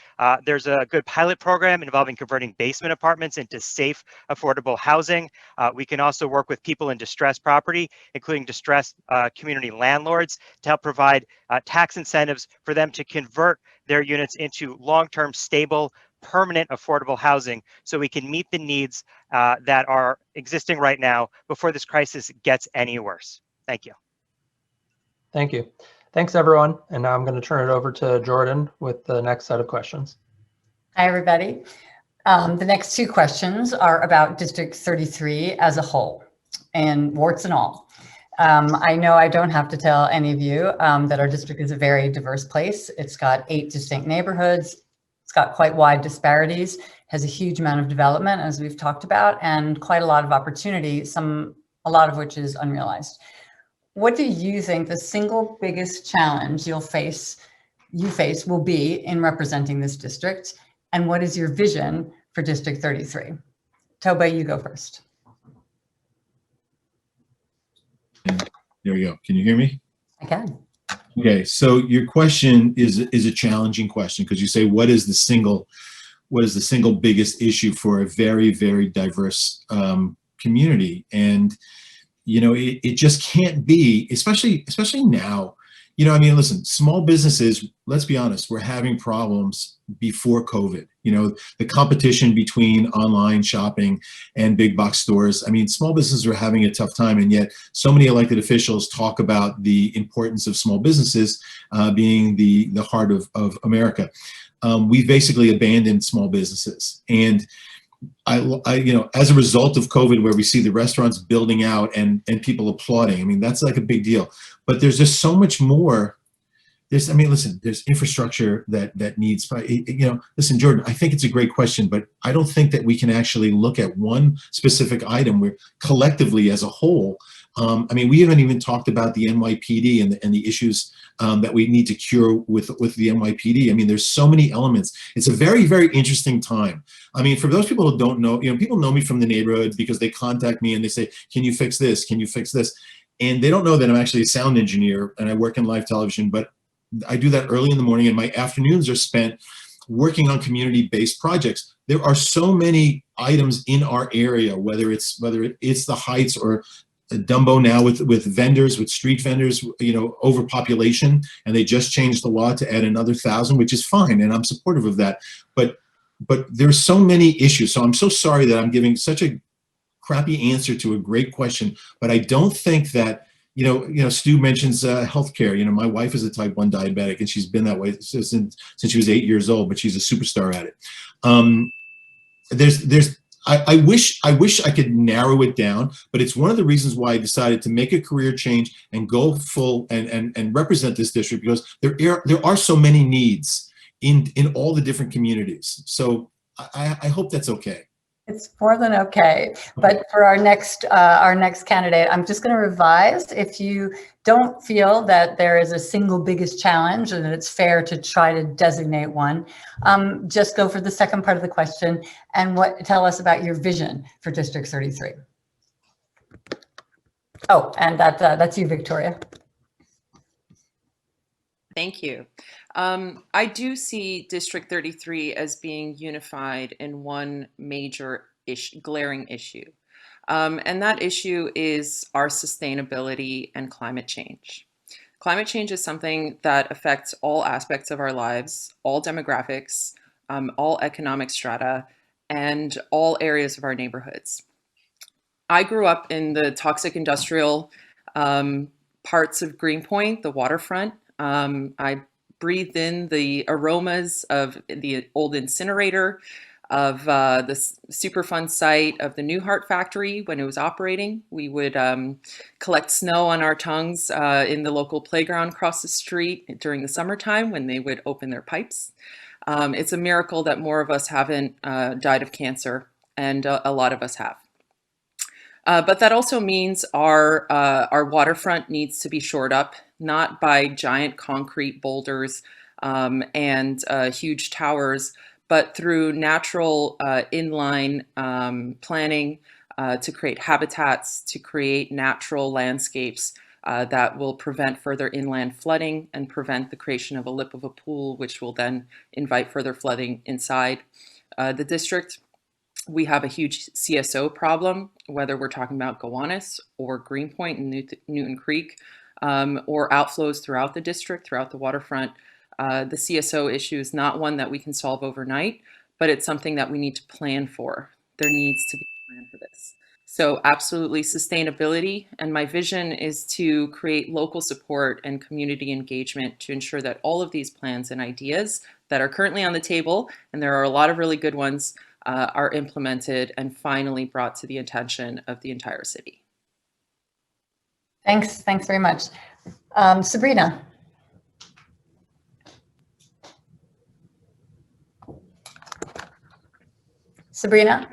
S9: There's a good pilot program involving converting basement apartments into safe, affordable housing. We can also work with people in distressed property, including distressed community landlords, to help provide tax incentives for them to convert their units into long-term, stable, permanent, affordable housing so we can meet the needs that are existing right now before this crisis gets any worse. Thank you.
S14: Thank you. Thanks, everyone. And now I'm going to turn it over to Jordan with the next set of questions.
S15: Hi, everybody. The next two questions are about District 33 as a whole, and warts and all. I know I don't have to tell any of you that our district is a very diverse place. It's got 8 distinct neighborhoods. It's got quite wide disparities, has a huge amount of development, as we've talked about, and quite a lot of opportunity, a lot of which is unrealized. What do you think the single biggest challenge you face will be in representing this district? And what is your vision for District 33? Toba, you go first.
S7: There we go. Can you hear me?
S15: I can.
S7: Okay, so your question is a challenging question because you say what is the single biggest issue for a very, very diverse community? And you know, it just can't be, especially now. You know, I mean, listen, small businesses, let's be honest, we're having problems before COVID. You know, the competition between online shopping and big box stores. I mean, small businesses are having a tough time, and yet so many elected officials talk about the importance of small businesses being the heart of America. We've basically abandoned small businesses. And I, you know, as a result of COVID, where we see the restaurants building out and people applauding, I mean, that's like a big deal. But there's just so much more. I mean, listen, there's infrastructure that needs, you know, listen, Jordan, I think it's a great question, but I don't think that we can actually look at one specific item where collectively as a whole, I mean, we haven't even talked about the NYPD and the issues that we need to cure with the NYPD. I mean, there's so many elements. It's a very, very interesting time. I mean, for those people who don't know, you know, people know me from the neighborhood because they contact me and they say, can you fix this? Can you fix this? And they don't know that I'm actually a sound engineer and I work in live television, but I do that early in the morning and my afternoons are spent working on community-based projects. There are so many items in our area, whether it's the Heights or Dumbo now with vendors, with street vendors, you know, overpopulation, and they just changed the law to add another 1,000, which is fine, and I'm supportive of that. But there's so many issues. So I'm so sorry that I'm giving such a crappy answer to a great question, but I don't think that, you know, Stu mentions healthcare. You know, my wife is a type 1 diabetic, and she's been that way since she was 8 years old, but she's a superstar at it. I wish I could narrow it down, but it's one of the reasons why I decided to make a career change and go full and represent this district, because there are so many needs in all the different communities. So I hope that's okay.
S15: It's more than okay. But for our next candidate, I'm just going to revise. If you don't feel that there is a single biggest challenge and that it's fair to try to designate one, just go for the second part of the question and tell us about your vision for District 33. Oh, and that's you, Victoria.
S5: Thank you. I do see District 33 as being unified in one major glaring issue. And that issue is our sustainability and climate change. Climate change is something that affects all aspects of our lives, all demographics, all economic strata, and all areas of our neighborhoods. I grew up in the toxic industrial parts of Greenpoint, the waterfront. I breathed in the aromas of the old incinerator, of the Superfund site of the Newhart factory when it was operating. We would collect snow on our tongues in the local playground across the street during the summertime when they would open their pipes. It's a miracle that more of us haven't died of cancer, and a lot of us have. But that also means our waterfront needs to be shored up, not by giant concrete boulders and huge towers, but through natural inline planning to create habitats, to create natural landscapes that will prevent further inland flooding and prevent the creation of a lip of a pool, which will then invite further flooding inside the district. We have a huge CSO problem, whether we're talking about Gowanus or Greenpoint and Newton Creek, or outflows throughout the district, throughout the waterfront. The CSO issue is not one that we can solve overnight, but it's something that we need to plan for. There needs to be a plan for this. So absolutely sustainability. And my vision is to create local support and community engagement to ensure that all of these plans and ideas that are currently on the table, and there are a lot of really good ones, are implemented and finally brought to the attention of the entire city.
S15: Thanks very much. Sabrina. Sabrina?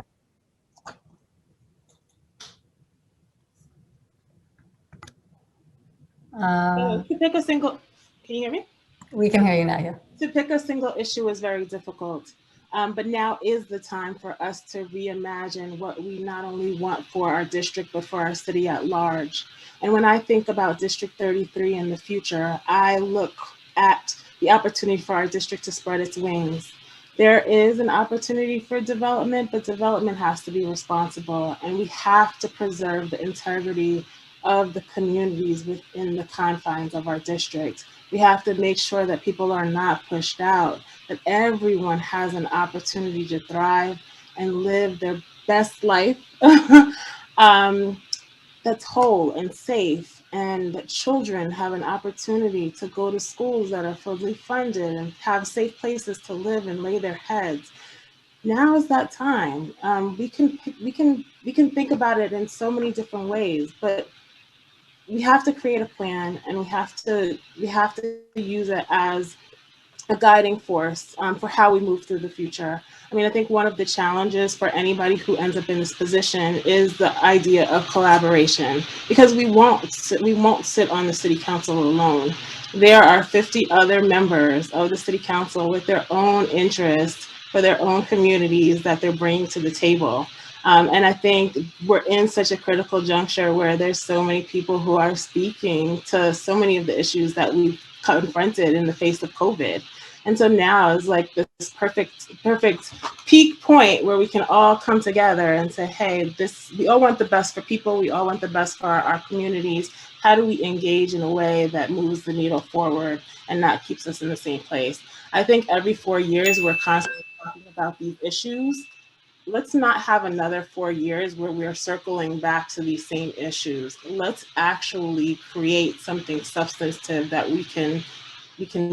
S6: To pick a single, can you hear me?
S15: We can hear you now, yeah.
S6: To pick a single issue is very difficult. But now is the time for us to reimagine what we not only want for our district, but for our city at large. And when I think about District 33 in the future, I look at the opportunity for our district to spread its wings. There is an opportunity for development, but development has to be responsible, and we have to preserve the integrity of the communities within the confines of our district. We have to make sure that people are not pushed out, that everyone has an opportunity to thrive and live their best life that's whole and safe, and that children have an opportunity to go to schools that are fully funded and have safe places to live and lay their heads. Now is that time. We can think about it in so many different ways, but we have to create a plan, and we have to use it as a guiding force for how we move through the future. I mean, I think one of the challenges for anybody who ends up in this position is the idea of collaboration, because we won't sit on the city council alone. There are 50 other members of the city council with their own interests for their own communities that they're bringing to the table. And I think we're in such a critical juncture where there's so many people who are speaking to so many of the issues that we've confronted in the face of COVID. And so now is like this perfect peak point where we can all come together and say, hey, we all want the best for people. We all want the best for our communities. How do we engage in a way that moves the needle forward and not keeps us in the same place? I think every 4 years, we're constantly talking about these issues. Let's not have another 4 years where we're circling back to these same issues. Let's actually create something substantive that we can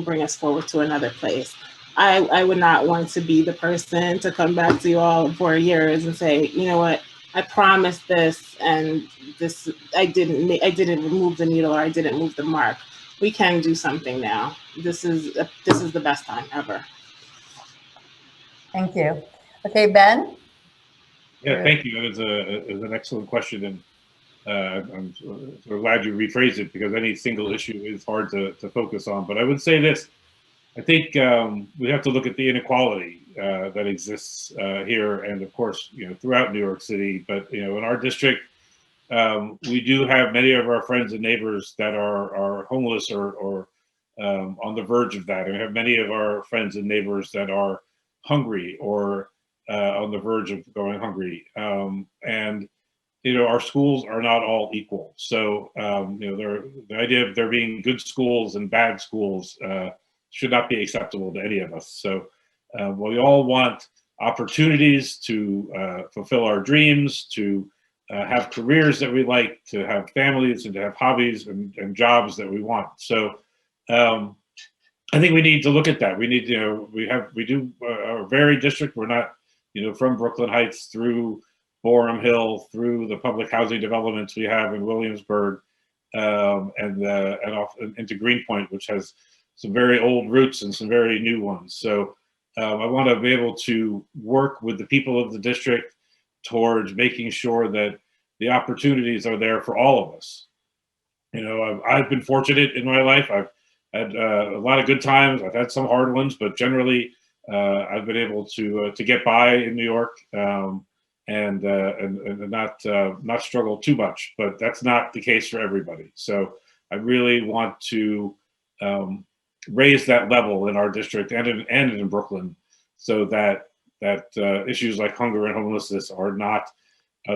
S6: bring us forward to another place. I would not want to be the person to come back to you all in 4 years and say, you know what, I promised this, and this I didn't move the needle, or I didn't move the mark. We can do something now. This is the best time ever.
S15: Thank you. Okay, Ben.
S10: Yeah, thank you. That is an excellent question, and I'm sort of glad you rephrased it, because any single issue is hard to focus on. But I would say this: I think we have to look at the inequality that exists here, and of course, throughout New York City. But in our district, we do have many of our friends and neighbors that are homeless or on the verge of that, and we have many of our friends and neighbors that are hungry or on the verge of going hungry. And our schools are not all equal. So the idea of there being good schools and bad schools should not be acceptable to any of us. So we all want opportunities to fulfill our dreams, to have careers that we like, to have families, and to have hobbies and jobs that we want. So I think we need to look at that. We need, we do our very district. We're not, from Brooklyn Heights through Borum Hill, through the public housing developments we have in Williamsburg, and off into Greenpoint, which has some very old roots and some very new ones. So I want to be able to work with the people of the district towards making sure that the opportunities are there for all of us. I've been fortunate in my life. I've had a lot of good times. I've had some hard ones, but generally I've been able to get by in New York and not struggle too much. But that's not the case for everybody. So I really want to raise that level in our district and in Brooklyn, so that issues like hunger and homelessness are not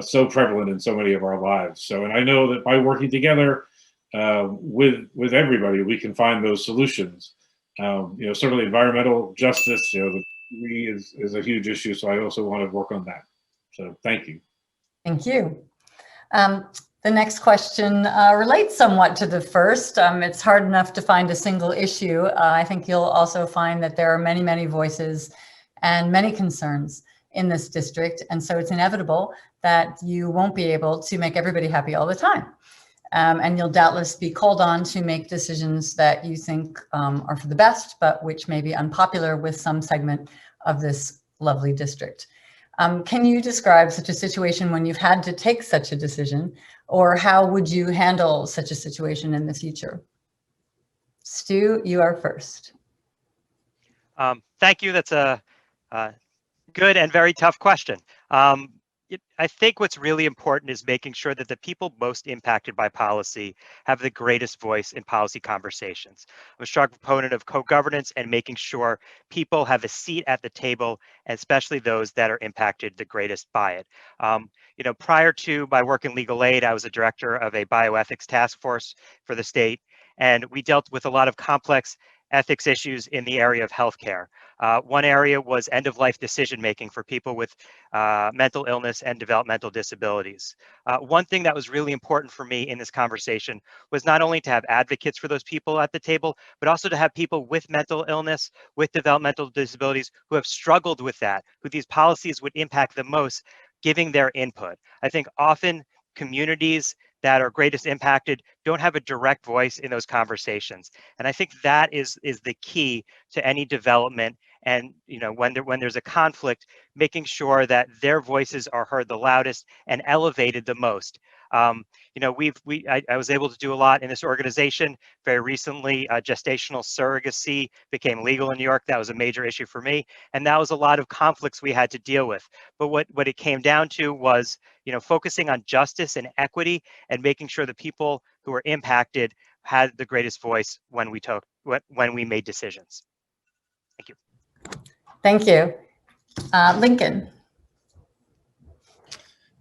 S10: so prevalent in so many of our lives. So, and I know that by working together with everybody, we can find those solutions. Certainly environmental justice, the is a huge issue. So I also want to work on that. So thank you.
S15: Thank you. The next question relates somewhat to the first. It's hard enough to find a single issue. I think you'll also find that there are many, many voices and many concerns in this district. And so it's inevitable that you won't be able to make everybody happy all the time. And you'll doubtless be called on to make decisions that you think are for the best, but which may be unpopular with some segment of this lovely district. Can you describe such a situation when you've had to take such a decision, or how would you handle such a situation in the future? Stu, you are first.
S9: Thank you. That's a Good and very tough question. I think what's really important is making sure that the people most impacted by policy have the greatest voice in policy conversations. I'm a strong proponent of co-governance and making sure people have a seat at the table, especially those that are impacted the greatest by it. Prior to my work in legal aid, I was a director of a bioethics task force for the state, and we dealt with a lot of complex ethics issues in the area of healthcare. One area was end-of-life decision-making for people with mental illness and developmental disabilities. One thing that was really important for me in this conversation was not only to have advocates for those people at the table, but also to have people with mental illness, with developmental disabilities who have struggled with that, who these policies would impact the most, giving their input. I think often communities that are greatest impacted don't have a direct voice in those conversations. And I think that is the key to any development. And when there's a conflict, making sure that their voices are heard the loudest and elevated the most. I was able to do a lot in this organization. Very recently, gestational surrogacy became legal in New York. That was a major issue for me. And that was a lot of conflicts we had to deal with. But what it came down to was, focusing on justice and equity and making sure the people who were impacted had the greatest voice when we made decisions. Thank you.
S15: Thank you. Lincoln.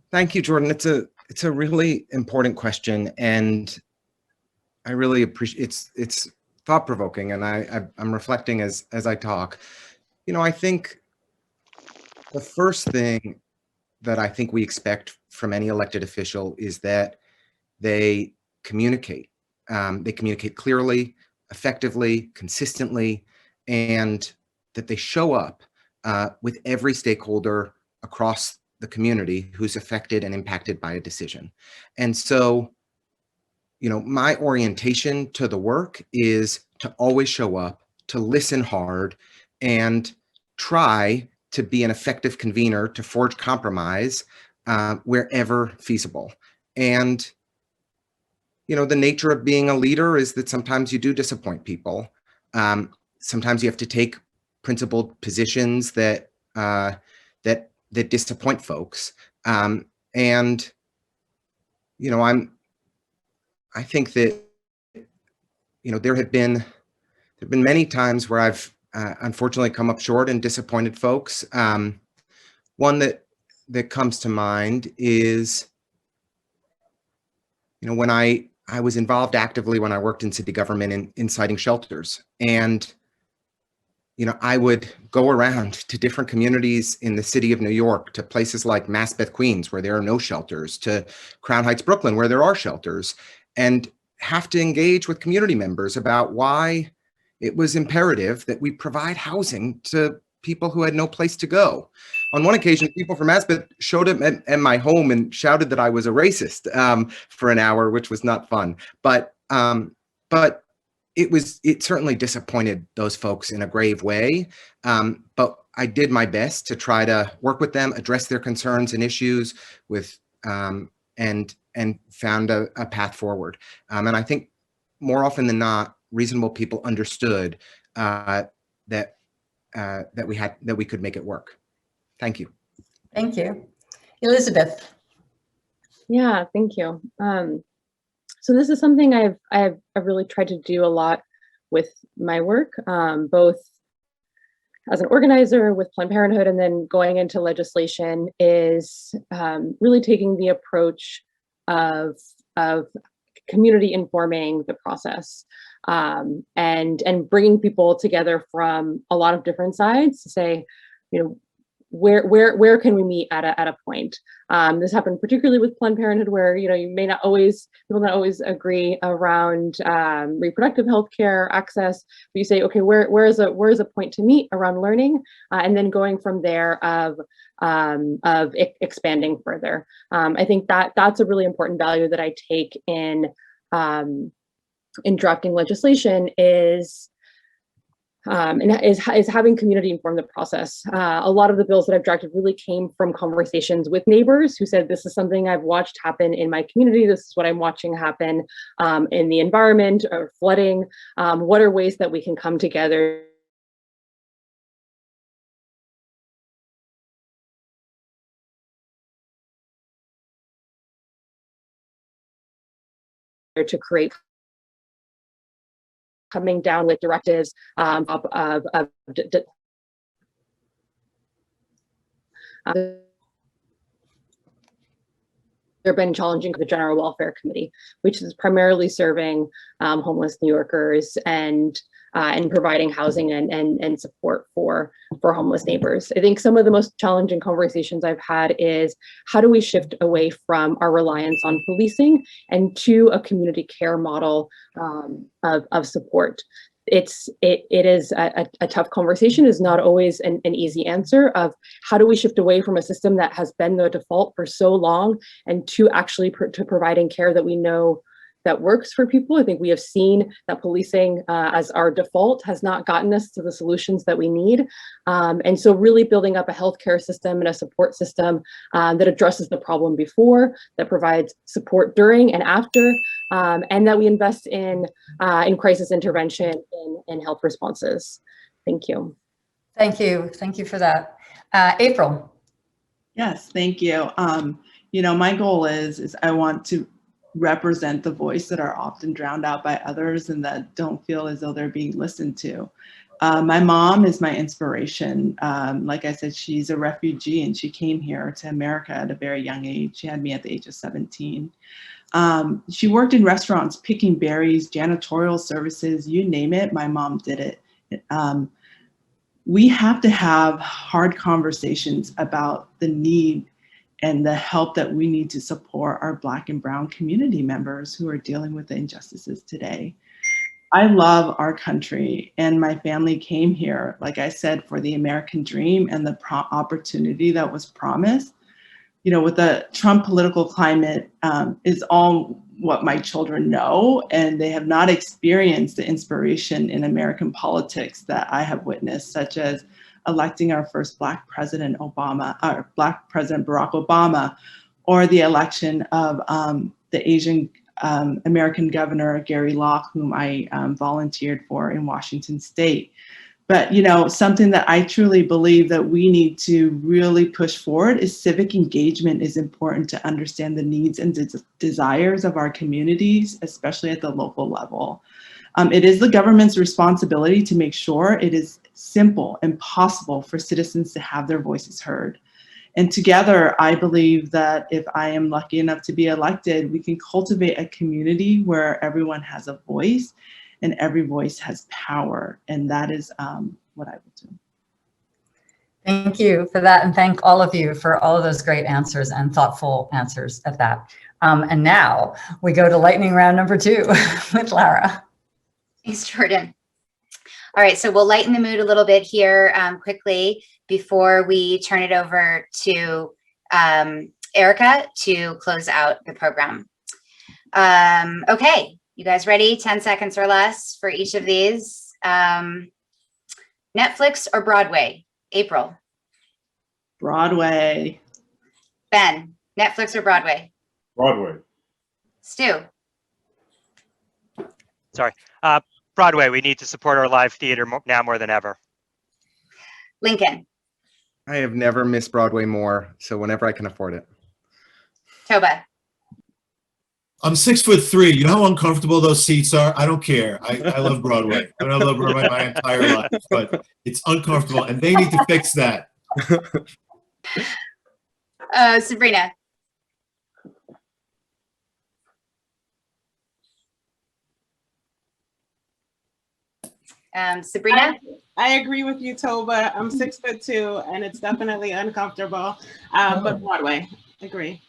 S8: Thank you, Jordan. It's a really important question, and I really appreciate it's thought-provoking, and I'm reflecting as I talk. I think the first thing that I think we expect from any elected official is that they communicate. They communicate clearly, effectively, consistently, and that they show up with every stakeholder across the community who's affected and impacted by a decision. And so, my orientation to the work is to always show up, to listen hard, and try to be an effective convener to forge compromise wherever feasible. And the nature of being a leader is that sometimes you do disappoint people. Sometimes you have to take principled positions that disappoint folks. I think that there have been many times where I've unfortunately come up short and disappointed folks. One that comes to mind is when I was involved actively when I worked in city government in siting shelters. And, I would go around to different communities in the city of New York, to places like Maspeth, Queens, where there are no shelters, to Crown Heights, Brooklyn, where there are shelters, and have to engage with community members about why it was imperative that we provide housing to people who had no place to go. On one occasion, people from Maspeth showed up at my home and shouted that I was a racist for an hour, which was not fun. But it certainly disappointed those folks in a grave way. But I did my best to try to work with them, address their concerns and issues with, and found a path forward. And I think more often than not, reasonable people understood that we could make it work. Thank you.
S15: Thank you. Elizabeth.
S4: Yeah, thank you. So this is something I've really tried to do a lot with my work, both as an organizer with Planned Parenthood and then going into legislation, is really taking the approach of community informing the process, and bringing people together from a lot of different sides to say, where can we meet at a point? This happened particularly with Planned Parenthood, where people not always agree around reproductive health care access. But you say, okay, where is a point to meet around learning, and then going from there of expanding further. I think that's a really important value that I take in drafting legislation is having community inform the process. A lot of the bills that I've drafted really came from conversations with neighbors who said, this is something I've watched happen in my community. This is what I'm watching happen in the environment or flooding. What are ways that we can come together to create, coming down with directives there have been challenging the General Welfare Committee, which is primarily serving homeless New Yorkers and providing housing and support for homeless neighbors. I think some of the most challenging conversations I've had is how do we shift away from our reliance on policing and to a community care model of support. It is a tough conversation. Is not always an easy answer of how do we shift away from a system that has been the default for so long and to actually to providing care that we know that works for people. I think we have seen that policing as our default has not gotten us to the solutions that we need. And so really building up a healthcare system and a support system that addresses the problem before, that provides support during and after, and that we invest in crisis intervention and health responses. Thank you.
S15: Thank you. Thank you for that. April.
S11: Yes, thank you. You know, my goal is I want to represent the voice that are often drowned out by others and that don't feel as though they're being listened to. My mom is my inspiration. Like I said, she's a refugee and she came here to America at a very young age. She had me at the age of 17. She worked in restaurants, picking berries, janitorial services, you name it, my mom did it. We have to have hard conversations about the need and the help that we need to support our Black and Brown community members who are dealing with the injustices today. I love our country and my family came here, like I said, for the American dream and the opportunity that was promised. You know, with the Trump political climate is all what my children know, and they have not experienced the inspiration in American politics that I have witnessed, such as electing our first Black President Black President Barack Obama, or the election of the Asian American Governor Gary Locke, whom I volunteered for in Washington State. But you know, something that I truly believe that we need to really push forward is civic engagement is important to understand the needs and desires of our communities, especially at the local level. It is the government's responsibility to make sure it is simple and possible for citizens to have their voices heard. And together, I believe that if I am lucky enough to be elected, we can cultivate a community where everyone has a voice and every voice has power. And that is what I will do.
S15: Thank you for that. And thank all of you for all of those great answers and thoughtful answers at that. And now we go to lightning round number 2 with Lara.
S2: Thanks, Jordan. All right, so we'll lighten the mood a little bit here quickly before we turn it over to Erica to close out the program. Okay, you guys ready? 10 seconds or less for each of these. Netflix or Broadway? April.
S11: Broadway.
S2: Ben, Netflix or Broadway?
S10: Broadway.
S2: Stu.
S9: Sorry. Broadway, we need to support our live theater now more than ever.
S2: Lincoln.
S8: I have never missed Broadway more, so whenever I can afford it.
S2: Toba.
S7: I'm 6'3". You know how uncomfortable those seats are? I don't care. I love Broadway. I love Broadway my entire life, but it's uncomfortable and they need to fix that.
S2: Sabrina. Sabrina?
S6: I agree with you, Toba. I'm 6'2", and it's definitely uncomfortable. But Broadway, agree.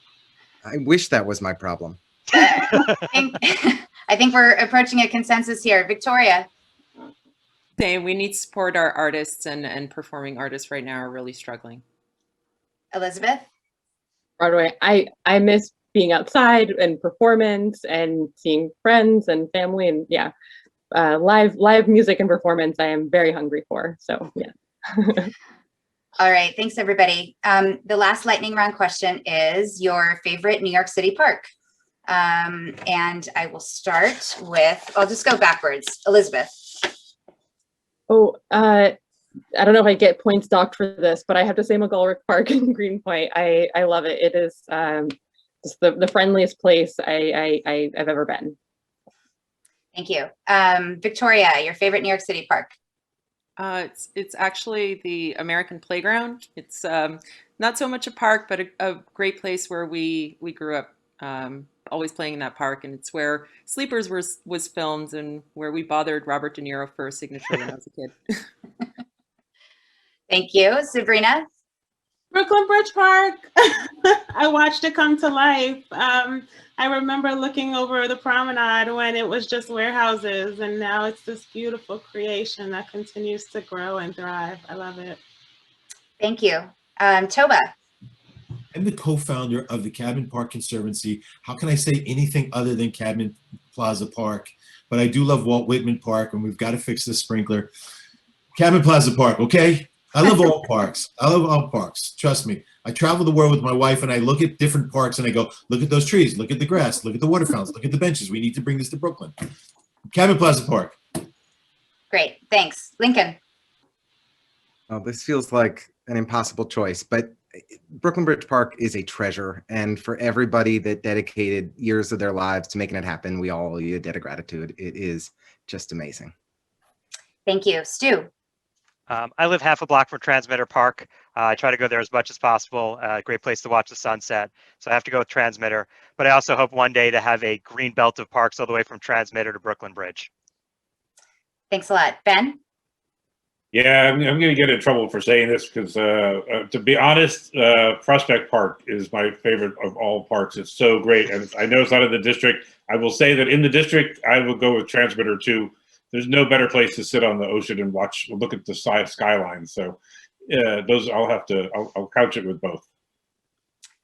S8: I wish that was my problem.
S2: I think we're approaching a consensus here. Victoria.
S5: Same. We need to support our artists and performing artists right now are really struggling.
S2: Elizabeth.
S4: Broadway. I miss being outside and performance and seeing friends and family and yeah. Live music and performance I am very hungry for, so yeah.
S2: All right, thanks everybody. The last lightning round question is your favorite New York City park. And I will start with, I'll just go backwards. Elizabeth.
S4: Oh, I don't know if I get points docked for this, but I have to say McGolrick Park in Greenpoint. I love it. It is just the friendliest place I've ever been.
S2: Thank you. Victoria, your favorite New York City park?
S5: It's actually the American Playground. It's not so much a park, but a great place where we grew up, always playing in that park. And it's where Sleepers was filmed and where we bothered Robert De Niro for a signature when I was a kid.
S2: Thank you. Sabrina?
S6: Brooklyn Bridge Park. I watched it come to life. I remember looking over the promenade when it was just warehouses, and now it's this beautiful creation that continues to grow and thrive. I love it.
S2: Thank you. Toba?
S7: I'm the co-founder of the Cadman Park Conservancy. How can I say anything other than Cadman Plaza Park? But I do love Walt Whitman Park, and we've got to fix the sprinkler. Cadman Plaza Park, okay? I love all parks. I love all parks. Trust me. I travel the world with my wife, and I look at different parks, and I go, look at those trees, look at the grass, look at the water fountains, look at the benches. We need to bring this to Brooklyn. Cadman Plaza Park.
S2: Great, thanks. Lincoln?
S8: Oh, this feels like an impossible choice, but Brooklyn Bridge Park is a treasure. And for everybody that dedicated years of their lives to making it happen, we all owe you a debt of gratitude. It is just amazing.
S2: Thank you. Stu?
S9: I live half a block from Transmitter Park. I try to go there as much as possible. Great place to watch the sunset. So I have to go with Transmitter. But I also hope one day to have a green belt of parks all the way from Transmitter to Brooklyn Bridge.
S2: Thanks a lot. Ben?
S10: Yeah, I'm going to get in trouble for saying this because, to be honest, Prospect Park is my favorite of all parks. It's so great. And I know it's not in the district. I will say that in the district, I will go with Transmitter too. There's no better place to sit on the ocean and look at the skyline. So those I'll couch it with both.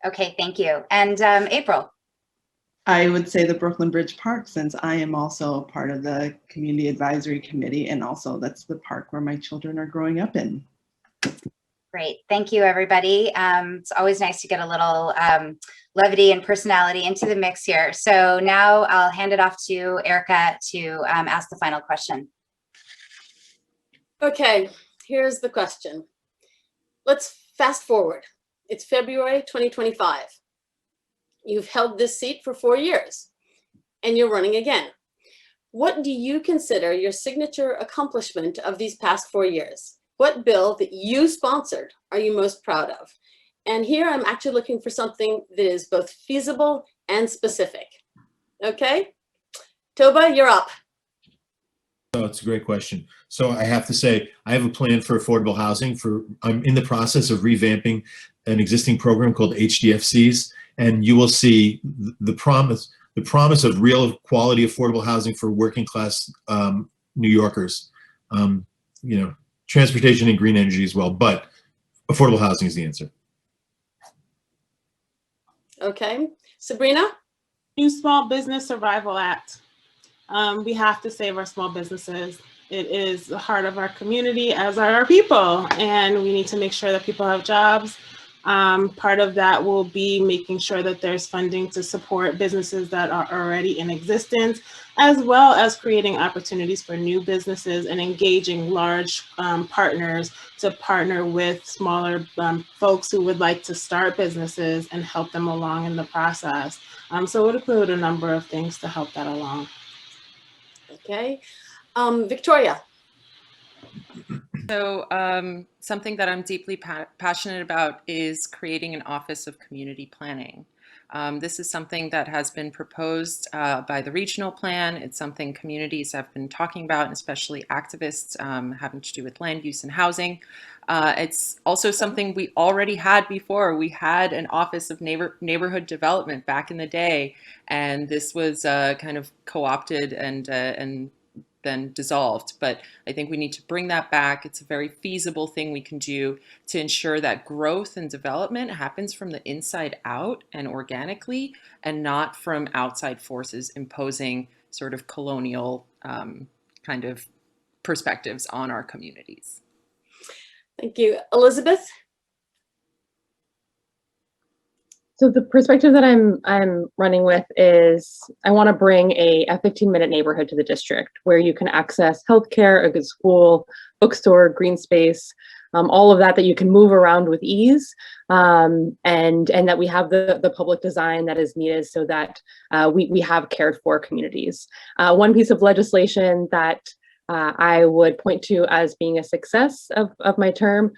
S2: Okay, thank you. And April?
S11: I would say the Brooklyn Bridge Park, since I am also part of the Community Advisory Committee, and also that's the park where my children are growing up in.
S2: Great, thank you, everybody. It's always nice to get a little levity and personality into the mix here. So now I'll hand it off to Erica to ask the final question.
S1: Okay, here's the question. Let's fast forward. It's February 2025. You've held this seat for 4 years and you're running again. What do you consider your signature accomplishment of these past 4 years? What bill that you sponsored are you most proud of? And here I'm actually looking for something that is both feasible and specific. Okay, Toba, you're up.
S7: Oh, it's a great question. So I have to say, I have a plan for affordable housing. I'm in the process of revamping an existing program called HDFCs, and you will see the promise of real quality affordable housing for working class New Yorkers. Transportation and green energy as well, but affordable housing is the answer.
S1: Okay, Sabrina?
S6: New Small Business Survival Act. We have to save our small businesses. It is the heart of our community, as are our people, and we need to make sure that people have jobs. Part of that will be making sure that there's funding to support businesses that are already in existence, as well as creating opportunities for new businesses and engaging large partners to partner with smaller folks who would like to start businesses and help them along in the process. So it would include a number of things to help that along.
S1: Okay, Victoria.
S5: So something that I'm deeply passionate about is creating an Office of Community Planning. This is something that has been proposed by the regional plan. It's something communities have been talking about, and especially activists having to do with land use and housing. It's also something we already had before. We had an Office of Neighborhood Development back in the day, and this was kind of co-opted and then dissolved. But I think we need to bring that back. It's a very feasible thing we can do to ensure that growth and development happens from the inside out and organically, and not from outside forces imposing sort of colonial kind of perspectives on our communities.
S1: Thank you. Elizabeth?
S4: So the perspective that I'm running with is I want to bring a 15-minute neighborhood to the district where you can access healthcare, a good school, bookstore, green space, all of that you can move around with ease, and that we have the public design that is needed so that we have cared for communities. One piece of legislation that I would point to as being a success of my term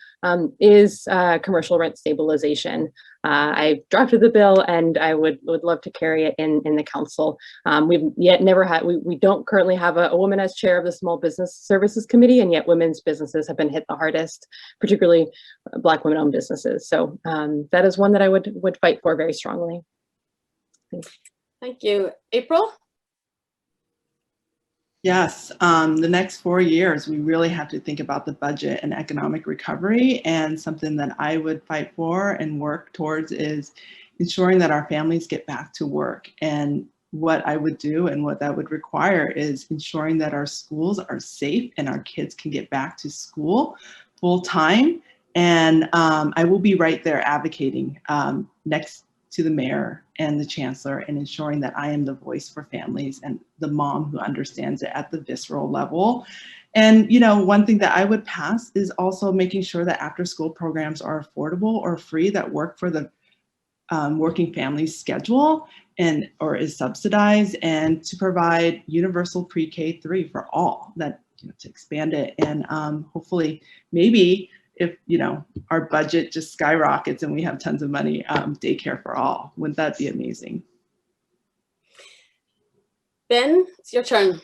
S4: is commercial rent stabilization. I drafted the bill and I would love to carry it in the council. We've yet never had, we don't currently have a woman as chair of the Small Business Services Committee, and yet women's businesses have been hit the hardest, particularly Black women-owned businesses. So that is one that I would fight for very strongly. Thanks.
S1: Thank you. April?
S11: Yes, the next 4 years, we really have to think about the budget and economic recovery. And something that I would fight for and work towards is ensuring that our families get back to work. And what I would do and what that would require is ensuring that our schools are safe and our kids can get back to school full time. And I will be right there advocating next to the mayor and the chancellor and ensuring that I am the voice for families and the mom who understands it at the visceral level. And, you know, one thing that I would pass is also making sure that after school programs are affordable or free that work for the working family's schedule and or is subsidized, and to provide universal pre-K-3 for all, that, you know, to expand it. And hopefully maybe if, you know, our budget just skyrockets and we have tons of money, daycare for all. Wouldn't that be amazing?
S1: Ben, it's your turn.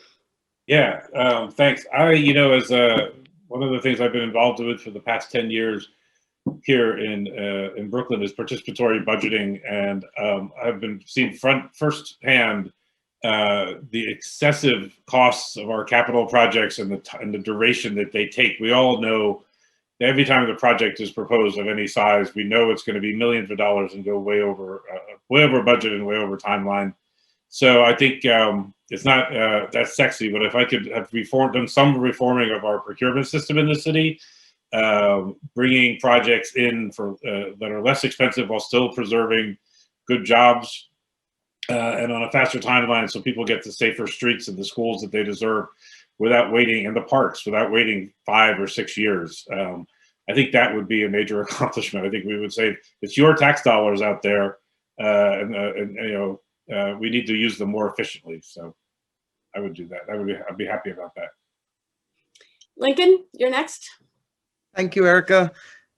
S10: Yeah, thanks. You know, as one of the things I've been involved with for the past 10 years here in Brooklyn is participatory budgeting, and I've been seeing firsthand the excessive costs of our capital projects and the duration that they take. We all know every time the project is proposed of any size, we know it's going to be millions of dollars and go way over budget and way over timeline. So I think it's not that sexy, but if I could have done some reforming of our procurement system in the city, bringing projects in for that are less expensive while still preserving good jobs and on a faster timeline, so people get the safer streets and the schools that they deserve without waiting, and the parks without waiting 5 or 6 years. I think that would be a major accomplishment. I think we would say it's your tax dollars out there, and you know, we need to use them more efficiently. So I would do that. I'd be happy about that.
S1: Lincoln, you're next.
S8: Thank you, Erica.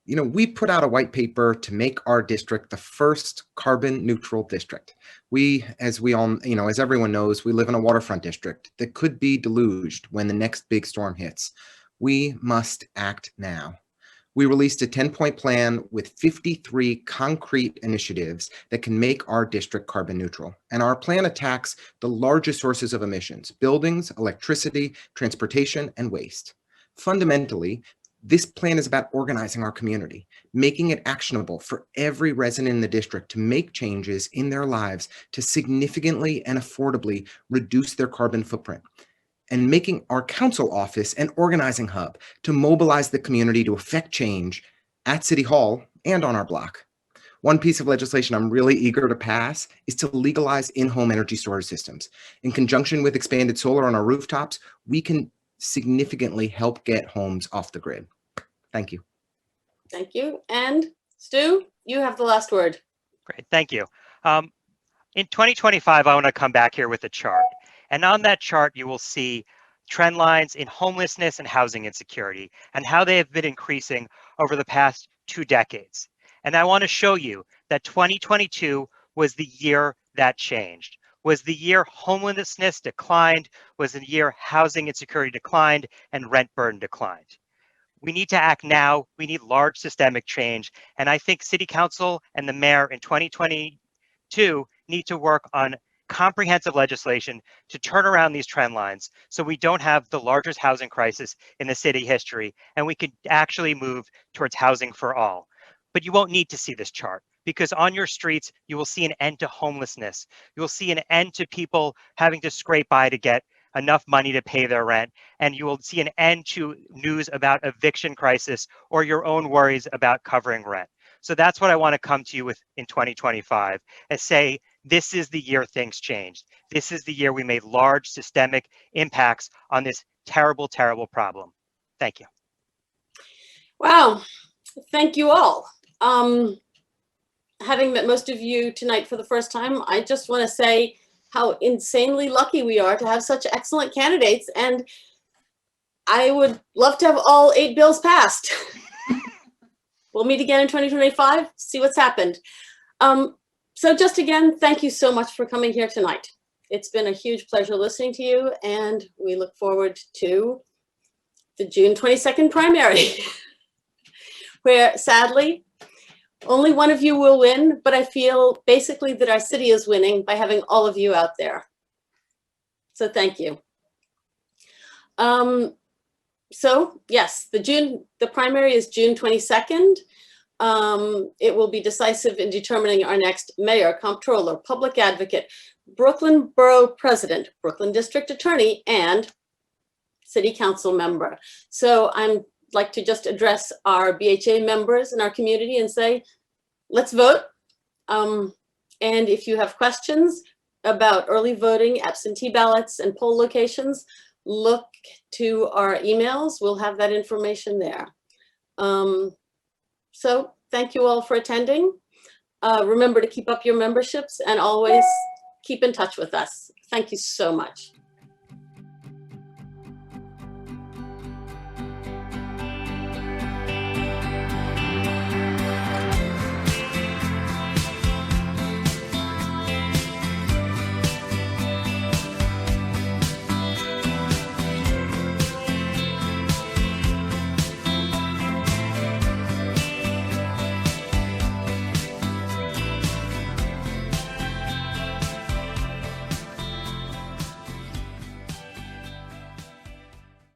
S8: You know, we put out a white paper to make our district the first carbon neutral district. As we all, you know, as everyone knows, we live in a waterfront district that could be deluged when the next big storm hits. We must act now. We released a 10-point plan with 53 concrete initiatives that can make our district carbon neutral. And our plan attacks the largest sources of emissions: buildings, electricity, transportation, and waste. Fundamentally, this plan is about organizing our community, making it actionable for every resident in the district to make changes in their lives to significantly and affordably reduce their carbon footprint, and making our council office an organizing hub to mobilize the community to effect change at City Hall and on our block. One piece of legislation I'm really eager to pass is to legalize in-home energy storage systems. In conjunction with expanded solar on our rooftops, we can significantly help get homes off the grid. Thank you.
S1: Thank you. And Stu, you have the last word.
S9: Great, thank you. In 2025, I want to come back here with a chart. And on that chart, you will see trend lines in homelessness and housing insecurity and how they have been increasing over the past 2 decades. And I want to show you that 2022 was the year that changed, was the year homelessness declined, was the year housing insecurity declined and rent burden declined. We need to act now. We need large systemic change. And I think City Council and the mayor in 2022 need to work on comprehensive legislation to turn around these trend lines so we don't have the largest housing crisis in the city history, and we can actually move towards housing for all. But you won't need to see this chart, because on your streets, you will see an end to homelessness. You will see an end to people having to scrape by to get enough money to pay their rent. And you will see an end to news about eviction crisis or your own worries about covering rent. So that's what I want to come to you with in 2025 and say, this is the year things changed. This is the year we made large systemic impacts on this terrible, terrible problem. Thank you.
S1: Wow, thank you all. Having met most of you tonight for the first time, I just want to say how insanely lucky we are to have such excellent candidates, and I would love to have all 8 bills passed. We'll meet again in 2025, see what's happened. So just again, thank you so much for coming here tonight. It's been a huge pleasure listening to you, and we look forward to the June 22nd primary, where sadly, only one of you will win, but I feel basically that our city is winning by having all of you out there. So thank you. So yes, the primary is June 22nd. It will be decisive in determining our next mayor, comptroller, public advocate, Brooklyn Borough President, Brooklyn District Attorney, and City Council member. So I'm like to just address our BHA members in our community and say, let's vote. And if you have questions about early voting, absentee ballots, and poll locations, look to our emails. We'll have that information there. So thank you all for attending. Remember to keep up your memberships and always keep in touch with us. Thank you so much.